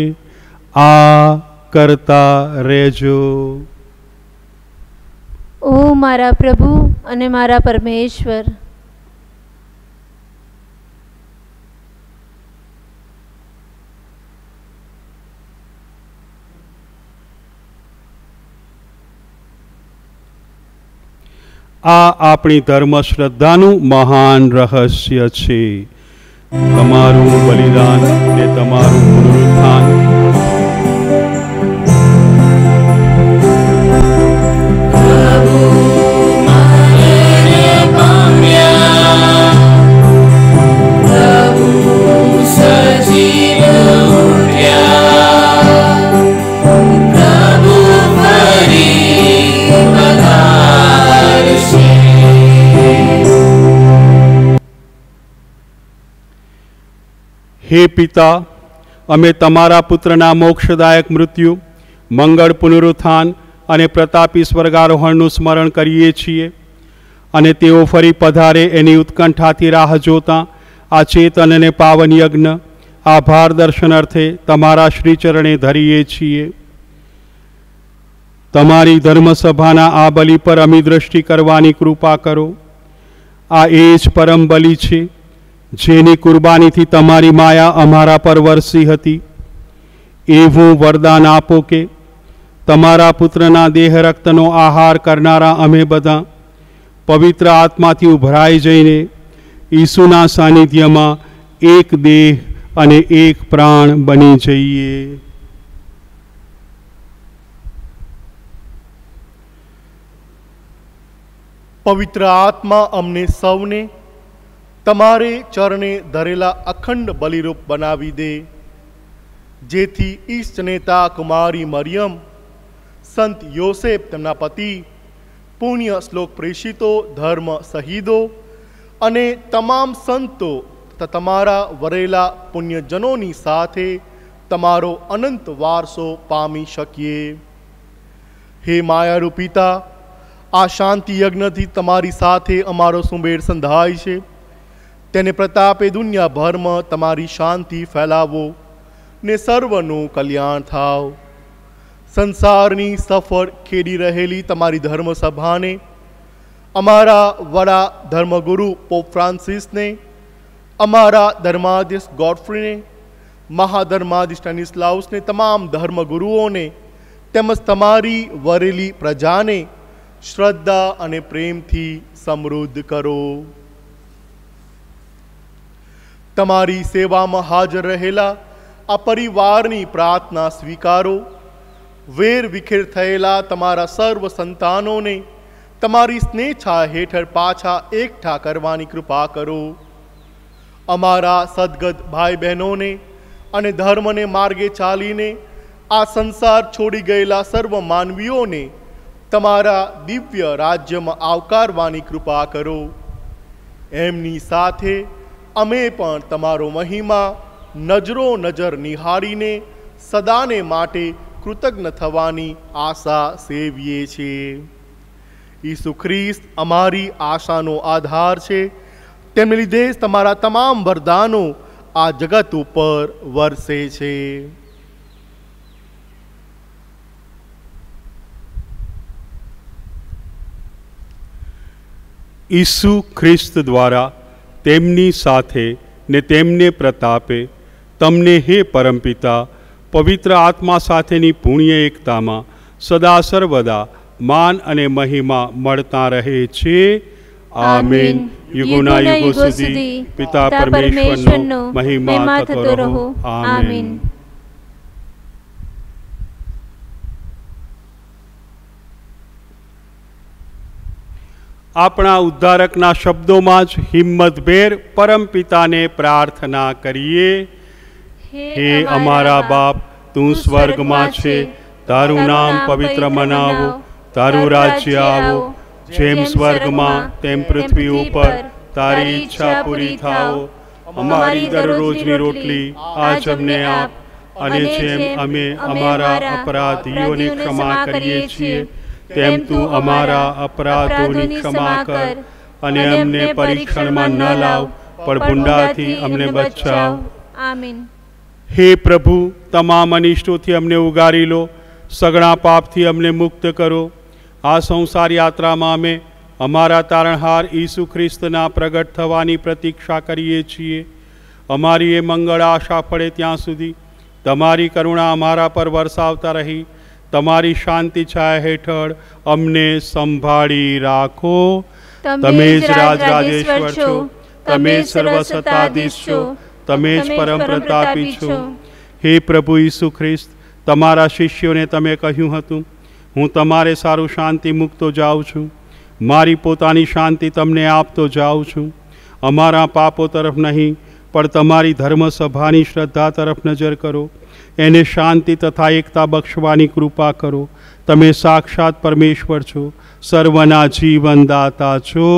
આ કરતા રહેજો। ઓ મારા પ્રભુ અને મારા પરમેશ્વર, આ આપણી ધર્મ શ્રદ્ધાનું મહાન રહસ્ય છે, તમારું બલિદાન ને તમારું પુનરુત્થાન। સજીવ ઉઠ્યા હે પિતા, અમે તમારા પુત્રના મોક્ષદાયક મૃત્યુ, મંગળ પુનરુત્થાન અને પ્રતાપી સ્વર્ગારોહણનું સ્મરણ કરીએ છીએ અને તેઓ ફરી પધારે એની ઉત્કંઠાથી રાહ જોતા આ ચેતન અને પાવન યજ્ઞ આભાર દર્શન અર્થે તમારા શ્રીચરણે ધરીએ છીએ. તમારી ધર્મસભાના આ બલિ પર અમી દ્રષ્ટિ કરવાની કૃપા કરો. આ એ જ પરમ બલિ છે જેની કુરબાનીથી તમારી માયા અમારા પર વરસી હતી. એવું વરદાન આપો કે તમારા પુત્રના દેહ રક્તનો આહાર કરનારા અમે બધા પવિત્ર આત્માથી ઉભરાઈ જઈને ઈસુના સાનિધ્યમાં એક દેહ અને એક પ્રાણ બની જઈએ. પવિત્ર આત્મા અમને સૌને તમારે ચરણે ધરેલા અખંડ બલિરૂપ બનાવી દે, જેથી ઈષ્ટ નેતા કુમારી મરિયમ, સંત યોસેફ તેમના પતિ, પુણ્ય શ્લોક પ્રેષિતો, ધર્મ શહીદો અને તમામ સંતો તથા તમારા વરેલા પુણ્યજનોની સાથે તમારો અનંત વારસો પામી શકીએ. હે માયારૂ પિતા, આ શાંતિ યજ્ઞથી તમારી સાથે અમારો સુમેળ સંધાય છે. તેને પ્રતાપે દુનિયાભરમાં તમારી શાંતિ ફેલાવો ને સર્વનું કલ્યાણ થાવ. સંસારની સફળ ખેડી રહેલી તમારી ધર્મસભાને, અમારા વડા ધર્મગુરુ પોપ ફ્રાન્સિસને, અમારા ધર્માધ્યક્ષ ગોડફ્રીને, મહાધર્માધ્યક્ષ સ્ટેનિસ્લાઉસને, તમામ ધર્મગુરુઓને તેમજ તમારી વરેલી પ્રજાને શ્રદ્ધા અને પ્રેમથી સમૃદ્ધ કરો. તમારી સેવામાં હાજર રહેલા આ પરિવારની પ્રાર્થના સ્વીકારો. વેર વિખેર થયેલા તમારા સર્વ સંતાનોને તમારી સ્નેહછા હેઠળ પાછા એકઠા કરવાની કૃપા કરો. અમારા સદગત ભાઈ બહેનોને અને ધર્મને માર્ગે ચાલીને આ સંસાર છોડી ગયેલા સર્વ માનવીઓને તમારા દિવ્ય રાજ્યમાં આવકારવાની કૃપા કરો. એમની સાથે અમે પણ તમારો મહિમા નજરો નજર નિહાળીને સદાને માટે કૃતજ્ઞ થવાની આશા સેવીએ છીએ. ઈસુ ખ્રિસ્ત અમારી આશાનો આધાર છે. તેમને લીધે જ તમારા તમામ વરદાનો આ જગત ઉપર વરસે છે. ઈસુ ખ્રિસ્ત દ્વારા તેમની સાથે ને તેમને પ્રતાપે તમને હે પરમપિતા પવિત્ર આત્મા સાથેની પુણ્ય એકતામાં સદા સર્વદા માન અને મહિમા મળતા રહે છે. આમીન. યુગોના યુગો સુધી પિતા પરમેશ્વરનો મહિમા થતો રહો. આમીન. આપણા ઉદ્ધારકના શબ્દોમાં જ હિંમતભેર પરમપિતાને પ્રાર્થના કરીએ. હે અમારા બાપ, તું સ્વર્ગમાં છે, તારું નામ પવિત્ર મનાવો, તારું રાજ્ય આવો, જેમ સ્વર્ગમાં તેમ પૃથ્વી ઉપર તારી ઈચ્છા પૂરી થાઓ. અમારી દરરોજની રોટલી આજ અમને આપ, અને જેમ અમે અમારા અપરાધીઓને ક્ષમા કરીએ છીએ તેમ તું અમારા અપરાધોની ક્ષમા કર, અને અમને પરીક્ષણમાં ન લાવ પણ ભૂંડાથી અમને બચાવ. આમીન. હે પ્રભુ, તમામ અનિષ્ટોથી અમને ઉગારી લો, સઘળા પાપથી અમને મુક્ત કરો. આ સંસાર યાત્રામાં અમે અમારા તારણહાર ઈસુ ખ્રિસ્તના પ્રગટ થવાની પ્રતીક્ષા કરીએ છીએ. અમારી એ મંગળ આશા પડે ત્યાં સુધી તમારી કરુણા અમારા પર વરસાવતા રહી તમારી શાંતિ છાયા હેઠળ અમને સંભાળી રાખો. તમે જ રાજરાજેશ્વર છો, તમે જ સર્વસત્તાધીશ છો, તમે જ પરમ પ્રતાપી છો. હે પ્રભુ ઈસુ ખ્રિસ્ત, તમારા શિષ્યોને તમે કહ્યું હતું, હું તમારે સારું શાંતિ મૂકતો જાઉં છું, મારી પોતાની શાંતિ તમને આપતો જાઉં છું. અમારા પાપો તરફ નહીં પણ તમારી ધર્મસભાની શ્રદ્ધા તરફ નજર કરો. એને શાંતિ તથા એકતા બક્ષવાની કૃપા કરો. તમે સાક્ષાત પરમેશ્વર છો, સર્વના જીવનદાતા છો.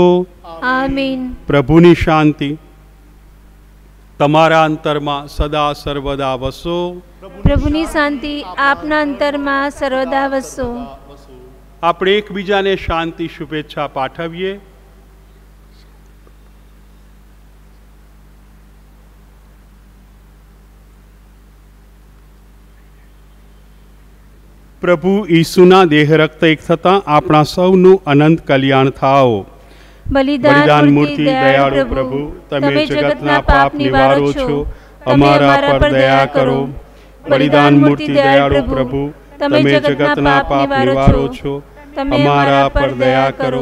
આમીન. પ્રભુની શાંતિ તમારા અંતરમાં સદા સર્વદા વસો. પ્રભુની શાંતિ આપના અંતરમાં સર્વદા વસો. આપણે એકબીજાને શાંતિ શુભેચ્છા પાઠવીએ. પ્રભુ ઈસુના દેહ રક્ત એક થતાં આપણા સૌનું અનંત કલ્યાણ થાઓ. બલિદાન મૂર્તિ દયાળુ પ્રભુ, તમે જગતના પાપ નિવારો છો, અમારા પર દયા કરો. બલિદાન મૂર્તિ દયાળુ પ્રભુ, તમે જગતના પાપ નિવારો છો, અમારા પર દયા કરો.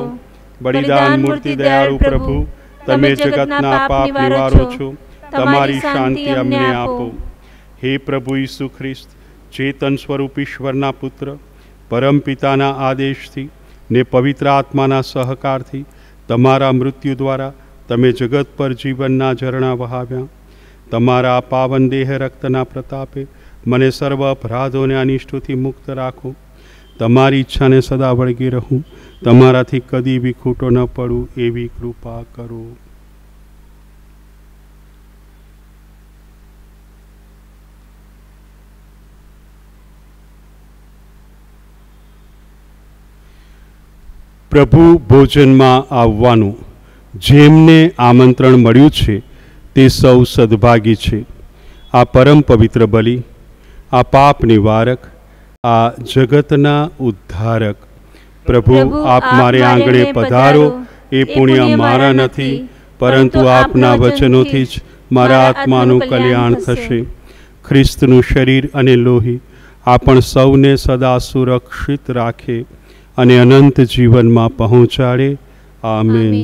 બલિદાન મૂર્તિ દયાળુ પ્રભુ, તમે જગતના પાપ નિવારો છો, તમારી શાંતિ અમને આપો. હે પ્રભુ ઈસુ ખ્રિસ્ત, ચેતન સ્વરૂપ ઈશ્વરના પુત્ર, પરમ પિતાના આદેશથી ને પવિત્ર આત્માના સહકારથી તમારા મૃત્યુ દ્વારા તમે જગત પર જીવનના ઝરણા વહાવ્યા. તમારા પાવન દેહ રક્તના પ્રતાપે મને સર્વ અપરાધોને અનિષ્ટોથી મુક્ત રાખો. તમારી ઈચ્છાને સદા વળગી રહું, તમારાથી કદી બી ખૂટો ન પડું એવી કૃપા કરો. પ્રભુ ભોજનમાં આવવાનું જેમને આમંત્રણ મળ્યું છે તે સૌ સદભાગી છે. આ પરમ પવિત્ર બલિ, આ પાપ નિવારક, આ જગતના ઉદ્ધારક. પ્રભુ આપ મારે આંગણે પધારો. એ પુણ્ય મારા નથી, પરંતુ આપના વચનોથી જ મારા આત્માનું કલ્યાણ થશે. ખ્રિસ્તનું શરીર અને લોહી આપણ સૌને સદા સુરક્ષિત રાખે અને અનંત જીવનમાં પહોંચાડે. આમેન.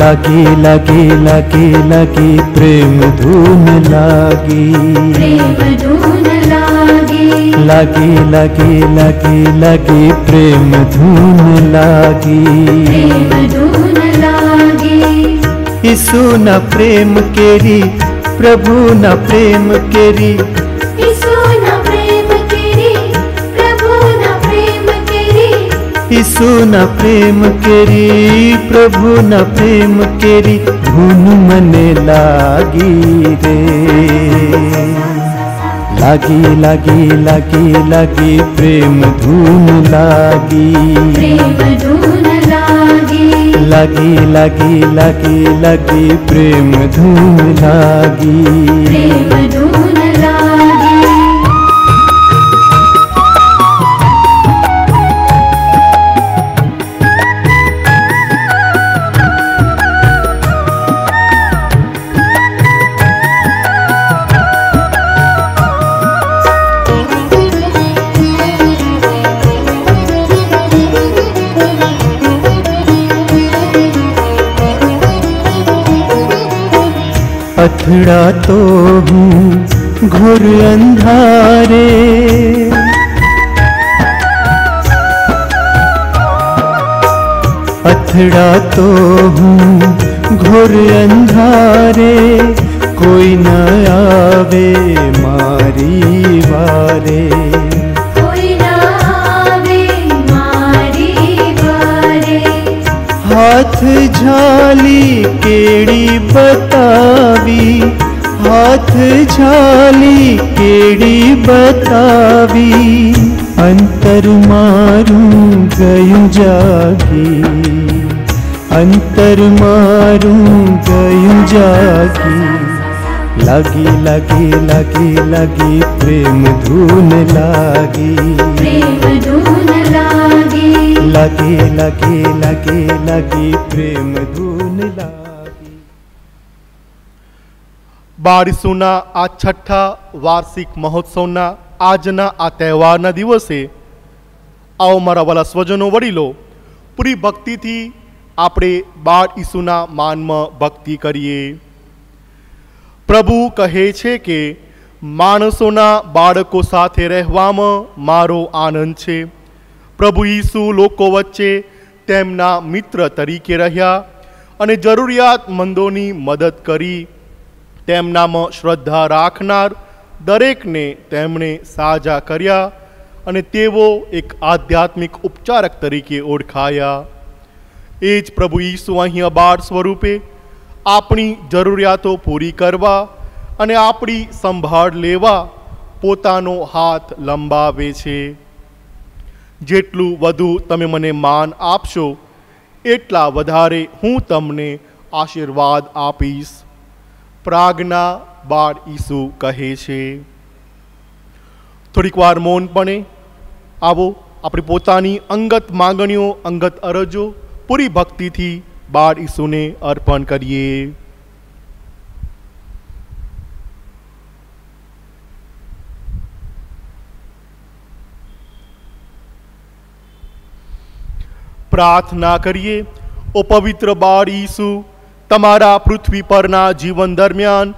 लगी लगी लगी लगी प्रेम धून लागी, प्रेम धून लागी, लगी लगी लगी लगी प्रेम धून लागी, प्रेम धून लागी. यीशु न प्रेम केरी, प्रभु न प्रेम केरी, यीशु न प्रेम केरी, प्रभु न प्रेम केरी, यीशु न प्रेम केरी, प्रभु न प्रेम केरी, धून मने लागी रे. लागी लागी लागी लागी प्रेम धून लागी, प्रेम धून लागी, लगी लगी लगी लगी प्रेम धून लागी, प्रेम धून लागी. अथड़ा तो हूँ घोर अंधारे, अथड़ा तो हूँ घोर अंधारे, कोई न आवे मारी वारे, कोई ना आवे मारी वारे. हाथ झाली केड़ी बतावी, हाथ झाली केड़ी बतावी, अंतर मारूं गयूं जागी, अंतर मारूं गयूं जागी. लगी लगी लगी लगी प्रेम धून लागी, प्रेम धून लागी, लगी लगी लगी लगी प्रेम धून लागी. બાળસુના આ છઠ્ઠા વાર્ષિક મહોત્સવના આજના આ તહેવારના દિવસે આવો મારા વાલા સ્વજનો વડીલો, પૂરી ભક્તિથી આપણે બાળ ઈસુના માનમાં ભક્તિ કરીએ. પ્રભુ કહે છે કે માણસોના બાળકો સાથે રહેવામાં મારો આનંદ છે, પ્રભુ ઈસુ લોકો વચ્ચે તેમના મિત્ર તરીકે રહ્યા અને જરૂરિયાતમંદોની મદદ કરી. તેમનામાં શ્રદ્ધા રાખનાર દરેકને તેમણે સાજા કર્યા અને તેઓ એક આધ્યાત્મિક ઉપચારક તરીકે ઓળખાયા. એ જ પ્રભુ ઈસુ અહીંયા બાળ સ્વરૂપે આપણી જરૂરિયાતો પૂરી કરવા અને આપણી સંભાળ લેવા પોતાનો હાથ લંબાવે છે. જેટલું વધુ તમે મને માન આપશો એટલા વધારે હું તમને આશીર્વાદ આપીશ. પ્રાગના બાળ ઈસુ કહે છે. થોડીક વાર મૌનપણે આવો આપણી પોતાની અંગત માંગણીઓ, અંગત અરજો પૂરી ભક્તિથી બાળ ઈસુને અર્પણ કરીએ. પ્રાર્થના કરીએ. ઓ પવિત્ર બાળ ઈસુ, તમારા પૃથ્વી પરના જીવન દરમિયાન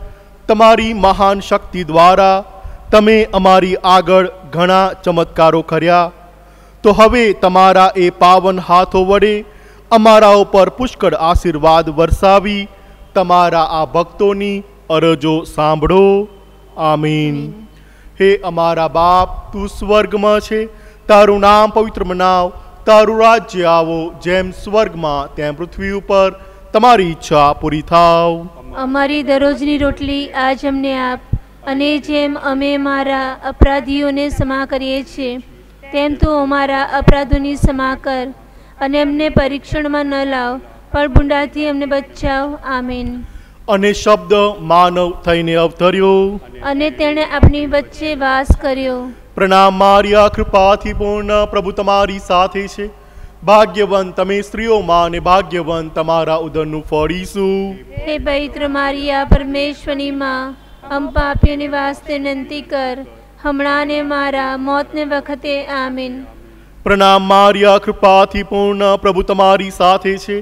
તમારી મહાન શક્તિ દ્વારા તમે અમારી આગળ ઘણા ચમત્કારો કર્યા. તો હવે તમારા એ પાવન હાથો વડે અમારા ઉપર પુષ્કળ આશીર્વાદ વરસાવી તમારા આ ભક્તોની અરજો સાંભળો. આમીન. હે અમારા બાપ, તું સ્વર્ગમાં છે, તારું નામ પવિત્ર મનાવ, તારું રાજ્ય આવો, જેમ સ્વર્ગમાં તેમ પૃથ્વી ઉપર તમારી ઈચ્છા પૂરી થાવ. અમારી દરરોજની રોટલી આજ અમને આપ, અને જેમ અમે મારા અપરાધીઓને ક્ષમા કરીએ છીએ તેમ તું અમારા અપરાધોની ક્ષમા કર, અને અમને પરીક્ષણમાં ન લાવ પણ બુંડાથી અમને બચાવ. આમીન. અને શબ્દ માનવ થઈને અવતર્યો અને તેણે આપણી વચ્ચે વાસ કર્યો. પ્રણામ મારિયા, કૃપાથી પૂર્ણ, પ્રભુ તમારી સાથે છે. ભાગ્યવંત તમે સ્ત્રીઓમાં અને ભાગ્યવંત તમારા ઉદરનું ફળ ઈસુ. હે પવિત્ર મારિયા, પરમેશ્વરની માં, અમ પાપીઓની વાસ્તે વિનંતી કર, હમણાં ને મારા મોતને વખતે. આમીન. પ્રણામ મારિયા, કૃપાથી પૂર્ણ, પ્રભુ તમારી સાથે છે.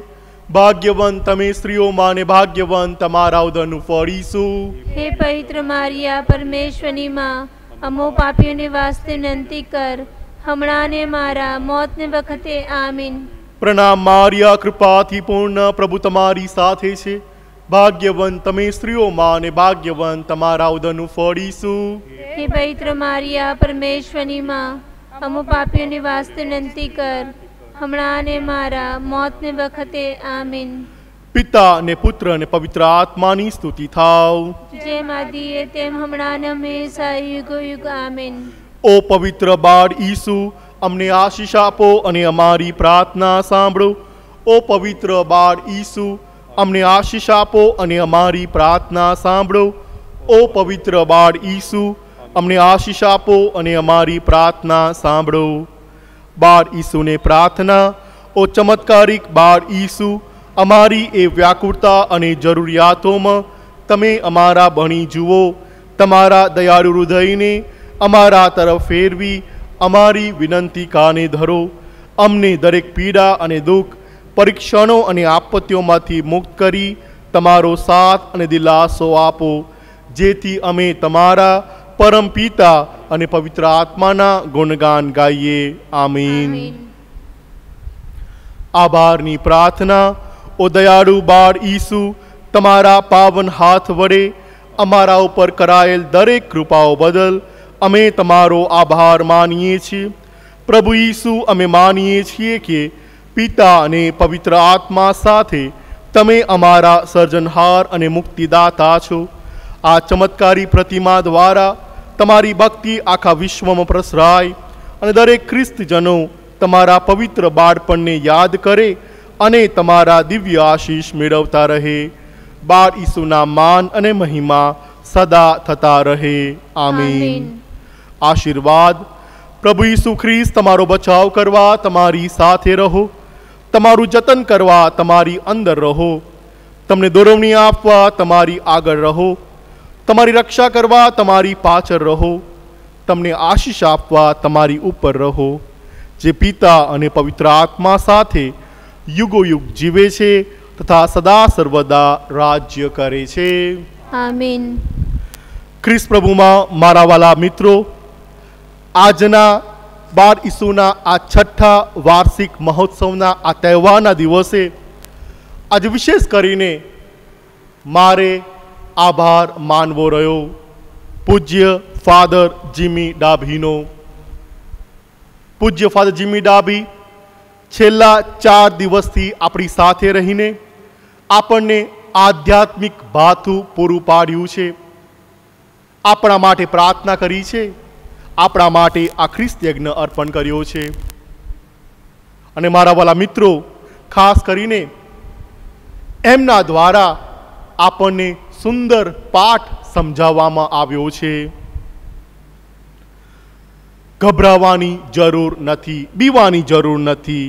ભાગ્યવંત તમે સ્ત્રીઓમાં અને ભાગ્યવંત તમારા ઉદરનું ફળ ઈસુ. હે પવિત્ર મારિયા, પરમેશ્વરની માં, અમો પાપીઓની વાસ્તે વિનંતી કર, હમણાં ને મારા મોતને વખતે. આમીન. પ્રણામ મારિયા, કૃપાથી પૂર્ણ, પ્રભુ તમારી સાથે છે. ભાગ્યવંત તમે સ્ત્રીઓમાં અને ભાગ્યવંત તમારા ઉદરનું ફળ ઈસુ. હે પવિત્ર મારિયા, પરમેશ્વરની માં, અમો પાપીઓની વાસ્તે વિનંતી કર, હમણાં ને મારા મોતને વખતે. આમીન. પિતા ને પુત્ર ને પવિત્ર આત્માની સ્તુતિ થાવ. જેમ આદિએ તેમ હમણાં ને હંમેશા યુગો યુગ. આમીન. ઓ પવિત્ર બાળ ઈસુ, અમને આશીષ આપો અને અમારી પ્રાર્થના સાંભળો. ઓ પવિત્ર બાળ ઈસુ, અમને આશીષ આપો અને અમારી પ્રાર્થના સાંભળો. ઓ પવિત્ર બાળ ઈસુ, અમને આશીષ આપો અને અમારી પ્રાર્થના સાંભળો. બાળ ઈસુને પ્રાર્થના. ઓ ચમત્કારિક બાળ ઈસુ, અમારી એ વ્યાકુળતા અને જરૂરિયાતોમાં તમે અમારા ભણી જુઓ. તમારા દયાળુ હૃદયને અમારા તરફ ફેરવી અમારી વિનંતી કાને ધરો. અમને દરેક પીડા અને દુઃખ, પરીક્ષણો અને આપત્તિઓમાંથી મુક્ત કરી તમારો સાથ અને દિલાસો આપો, જેથી અમે તમારા પરમ પિતા અને પવિત્ર આત્માના ગુણગાન ગાઈએ. આમીન. આભારની પ્રાર્થના. ઓ દયાળુ બાળ ઈસુ, તમારા પાવન હાથ વડે અમારા ઉપર કરાયેલ દરેક કૃપાઓ બદલ અમે તમારો આભાર માનીએ છીએ. પ્રભુ ઈસુ, અમે માનીએ છીએ કે પિતા અને પવિત્ર આત્મા સાથે તમે અમારા સર્જનહાર અને મુક્તિદાતા છો. આ ચમત્કારી પ્રતિમા દ્વારા તમારી ભક્તિ આખા વિશ્વમાં પ્રસરાય અને દરેક ખ્રિસ્તજનો તમારા પવિત્ર બાળપણને યાદ કરે અને તમારા દિવ્ય આશીષ મેળવતા રહે. બાળ ઈસુના માન અને મહિમા સદા થતા રહે. આમીન. આશીર્વાદ. પ્રભુ ઈસુ ખ્રિસ્ત તમારો બચાવ કરવા તમારી સાથે રહો, તમારું જતન કરવા તમારી અંદર રહો, તમને દોરવણી આપવા તમારી આગળ રહો, તમારી રક્ષા કરવા તમારી પાછળ રહો, તમને આશીષ આપવા તમારી ઉપર રહો, જે પિતા અને પવિત્ર આત્મા સાથે યુગો યુગ જીવે છે તથા સદા સર્વદા રાજ્ય કરે છે. આમીન. ખ્રિસ્ત પ્રભુમાં મારા વાલા મિત્રો, આજના બાળ ઈસુના આ છઠ્ઠા વાર્ષિક મહોત્સવના આ તહેવારના દિવસે આજે વિશેષ કરીને મારે આભાર માનવો રહ્યો પૂજ્ય ફાધર જીમી ડાભીનો. પૂજ્ય ફાધર જીમી ડાભી છેલ્લા 4 દિવસથી આપણી સાથે રહીને આપણને આધ્યાત્મિક ભાથું પૂરું પાડ્યું છે, આપણા માટે પ્રાર્થના કરી છે, આપણા માટે આ ખ્રિસ્ત યજ્ઞ અર્પણ કર્યો છે. અને મારા વાલા મિત્રો, ખાસ કરીને એમના દ્વારા આપણને સુંદર પાઠ સમજાવવામાં આવ્યો છે. ગભરાવાની જરૂર નથી, બીવાની જરૂર નથી.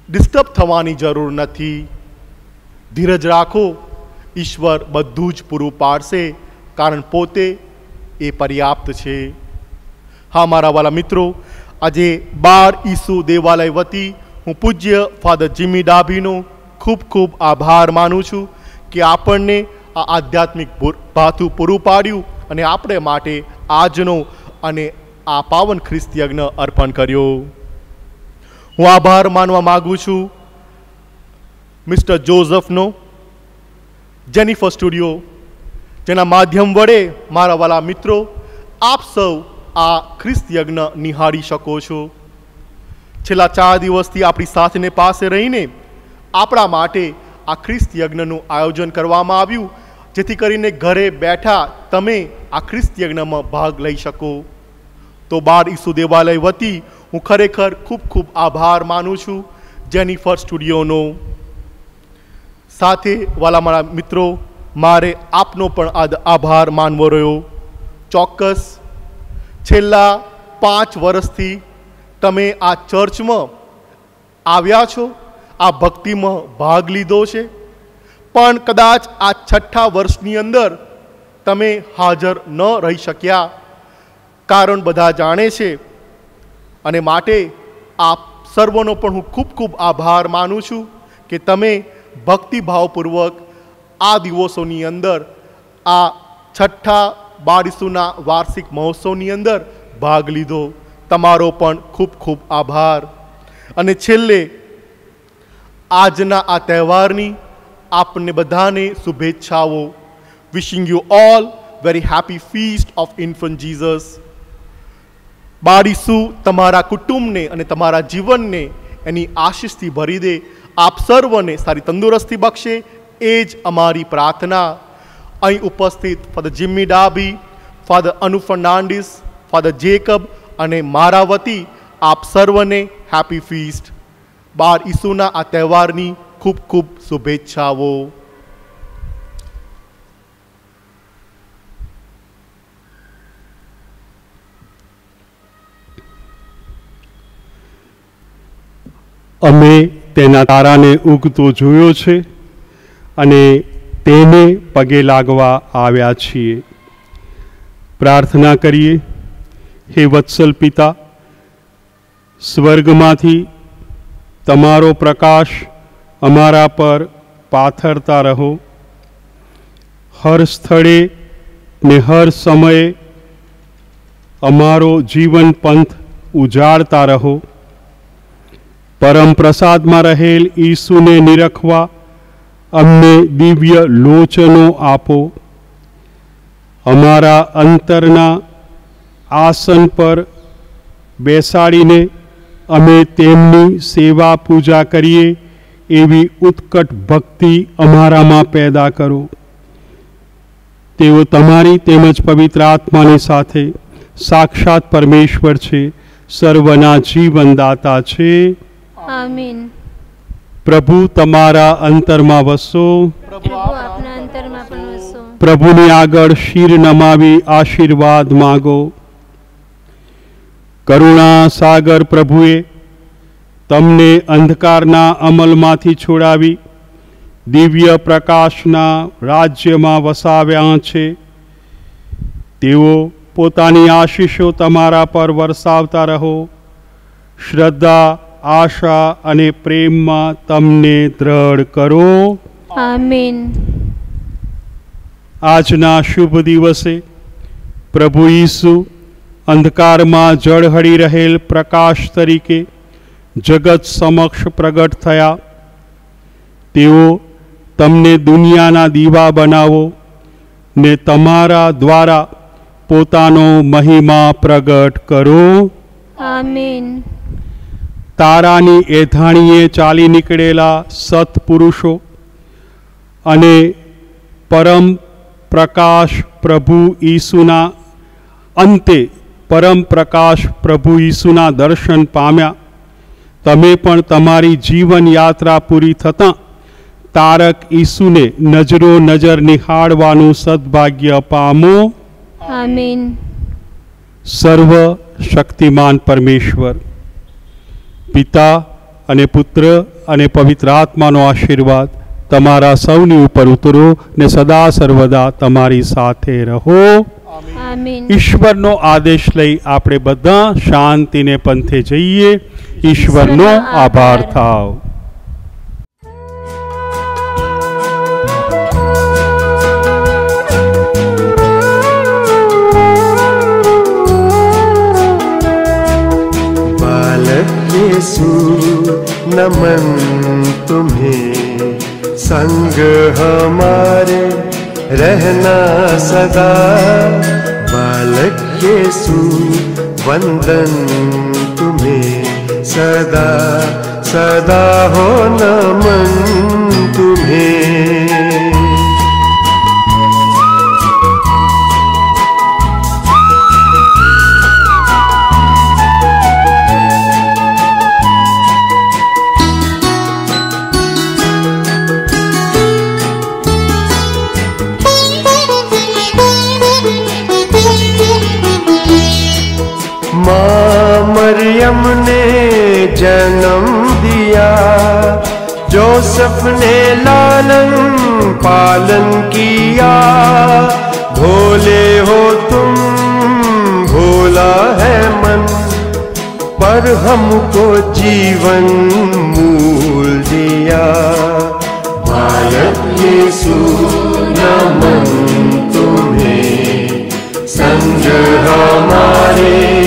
ડિસ્ટર્બ થવાની જરૂર નથી. ધીરજ રાખો, ઈશ્વર બધું જ પૂરું પાડશે, કારણ પોતે એ પર્યાપ્ત છે. હા મારા વાલા મિત્રો, આજે બાળ ઈસુ દેવાલય વતી હું પૂજ્ય ફાધર જીમી ડાભીનો ખૂબ ખૂબ આભાર માનું છું કે આપણને આ આધ્યાત્મિક ભાથું પૂરું પાડ્યું અને આપણે માટે આજનો અને આ પાવન ખ્રિસ્ત યજ્ઞ અર્પણ કર્યો. હું આભાર માનવા માગું છું મિસ્ટર જોઝફનો, જેનિફર સ્ટુડિયો, જેના માધ્યમ વડે મારા વાલા મિત્રો આપ સૌ આ ખ્રિસ્ત યજ્ઞ નિહાળી શકો છો. છેલ્લા 4 દિવસથી આપણી સાથેને પાસે રહીને આપણા માટે આ ખ્રિસ્ત યજ્ઞનું આયોજન કરવામાં આવ્યું, જેથી કરીને ઘરે બેઠા તમે આ ખ્રિસ્ત યજ્ઞમાં ભાગ લઈ શકો. તો બાળ ઈસુ દેવાલય વતી હું ખરેખર ખૂબ ખૂબ આભાર માનું છું જેનિફર સ્ટુડિયોનો. સાથે વાલા મારા મિત્રો, મારે આપનો પણ આભાર માનવો રહ્યો. ચોક્કસ છેલ્લા 5 વર્ષથી તમે આ ચર્ચમાં આવ્યા છો, આ ભક્તિમાં ભાગ લીધો છે, પણ કદાચ આ 6થા વર્ષની અંદર તમે હાજર ન રહી શક્યા. કારણ બધા જાણે છે, અને માટે આપ સર્વનો પણ હું ખૂબ ખૂબ આભાર માનું છું કે તમે ભક્તિભાવપૂર્વક આ દિવસોની અંદર આ 6થા બાળ ઈસુના વાર્ષિક મહોત્સવની અંદર ભાગ લીધો. તમારો પણ ખૂબ ખૂબ આભાર. અને છેલ્લે આજના આ તહેવારની આપને બધાને શુભેચ્છાઓ. Wishing you all very happy feast of infant Jesus. બાળ ઈસુ તમારા કુટુંબને અને તમારા જીવનને એની આશીષથી ભરી દે, આપ સર્વને સારી તંદુરસ્તી બક્ષે, એ જ અમારી પ્રાર્થના. અહીં ઉપસ્થિત ફાધર જીમી ડાભી, ફાધર અનુ ફર્નાન્ડિસ, ફાધર જેકબ અને મારા વતી આપ સર્વને હેપી ફીસ્ટ, બાળ ઈસુના આ તહેવારની ખૂબ ખૂબ શુભેચ્છાઓ. અમે તેના તારાને ઉગતો જોયો છે અને તેને પગે લાગવા આવ્યા છીએ. પ્રાર્થના કરીએ. હે વત્સલ પિતા, સ્વર્ગમાંથી તમારો પ્રકાશ અમારા પર પાથરતા રહો. હર સ્થળે ને હર સમયે અમારો જીવન પંથ ઉજાડતા રહો. પરમ પ્રસાદમાં રહેલ ઈસુને નિરખવા અમને દિવ્ય લોચનો આપો. અમારા અંતરના આસન પર બેસાડીને અમે તેમની સેવા પૂજા કરીએ એવી ઉત્કટ ભક્તિ અમારામાં પેદા કરો. તેઓ તમારી તેમજ પવિત્ર આત્માની સાથે સાક્ષાત પરમેશ્વર છે, સર્વના જીવનદાતા છે. આમીન. પ્રભુ તમારા અંતરમાં વસો. પ્રભુ આપના અંતરમાં પણ વસો. પ્રભુની આગળ શીર નમાવી આશીર્વાદ માગો. કરુણા સાગર પ્રભુએ તમને અંધકારના અમલમાંથી છોડાવી દિવ્ય પ્રકાશના રાજ્યમાં વસાવ્યા છે. તેઓ પોતાની આશીષો તમારા પર વરસાવતા રહો. શ્રદ્ધા, આશા અને પ્રેમમાં તમને દ્રઢ કરો. આમીન. આજના શુભ દિવસે પ્રભુ ઈસુ અંધકારમાં ઝળહળી રહેલ પ્રકાશ તરીકે જગત સમક્ષ પ્રગટ થયા. તેઓ તમને દુનિયાના દીવા બનાવો ને તમારા દ્વારા પોતાનો મહિમા પ્રગટ કરો. આમીન. તારાની એધાણીએ ચાલી નીકળેલા સત્પુરુષો અને પરમ પ્રકાશ પ્રભુ ઈસુના અંતે પરમ પ્રકાશ પ્રભુ ઈસુના દર્શન પામ્યા. તમે પણ તમારી જીવન યાત્રા પૂરી થતાં તારક ઈસુને નજરો નજર નિહાળવાનું સદભાગ્ય પામો. આમીન. સર્વ શક્તિમાન પરમેશ્વર પિતા અને પુત્ર અને પવિત્ર આત્માનો આશીર્વાદ તમારા સૌની ઉપર ઉતરો ને સદા સર્વદા તમારી સાથે રહો. આમીન. ઈશ્વરનો આદેશ લઈ આપણે બધા શાંતિને પંથે જઈએ. ઈશ્વરનો આભાર થાવ. यीशु नमन तुम्हें, संग हमारे रहना सदा. बालक यीशु वंदन तुम्हें, सदा सदा हो नमन तुम्हें. मरियम ने जन्म दिया, जोसेफ ने लालन पालन किया. भोले हो तुम, भोला है मन, पर हमको जीवन मूल दिया. बालक यीशु नमन तुम्हें, संग हमारे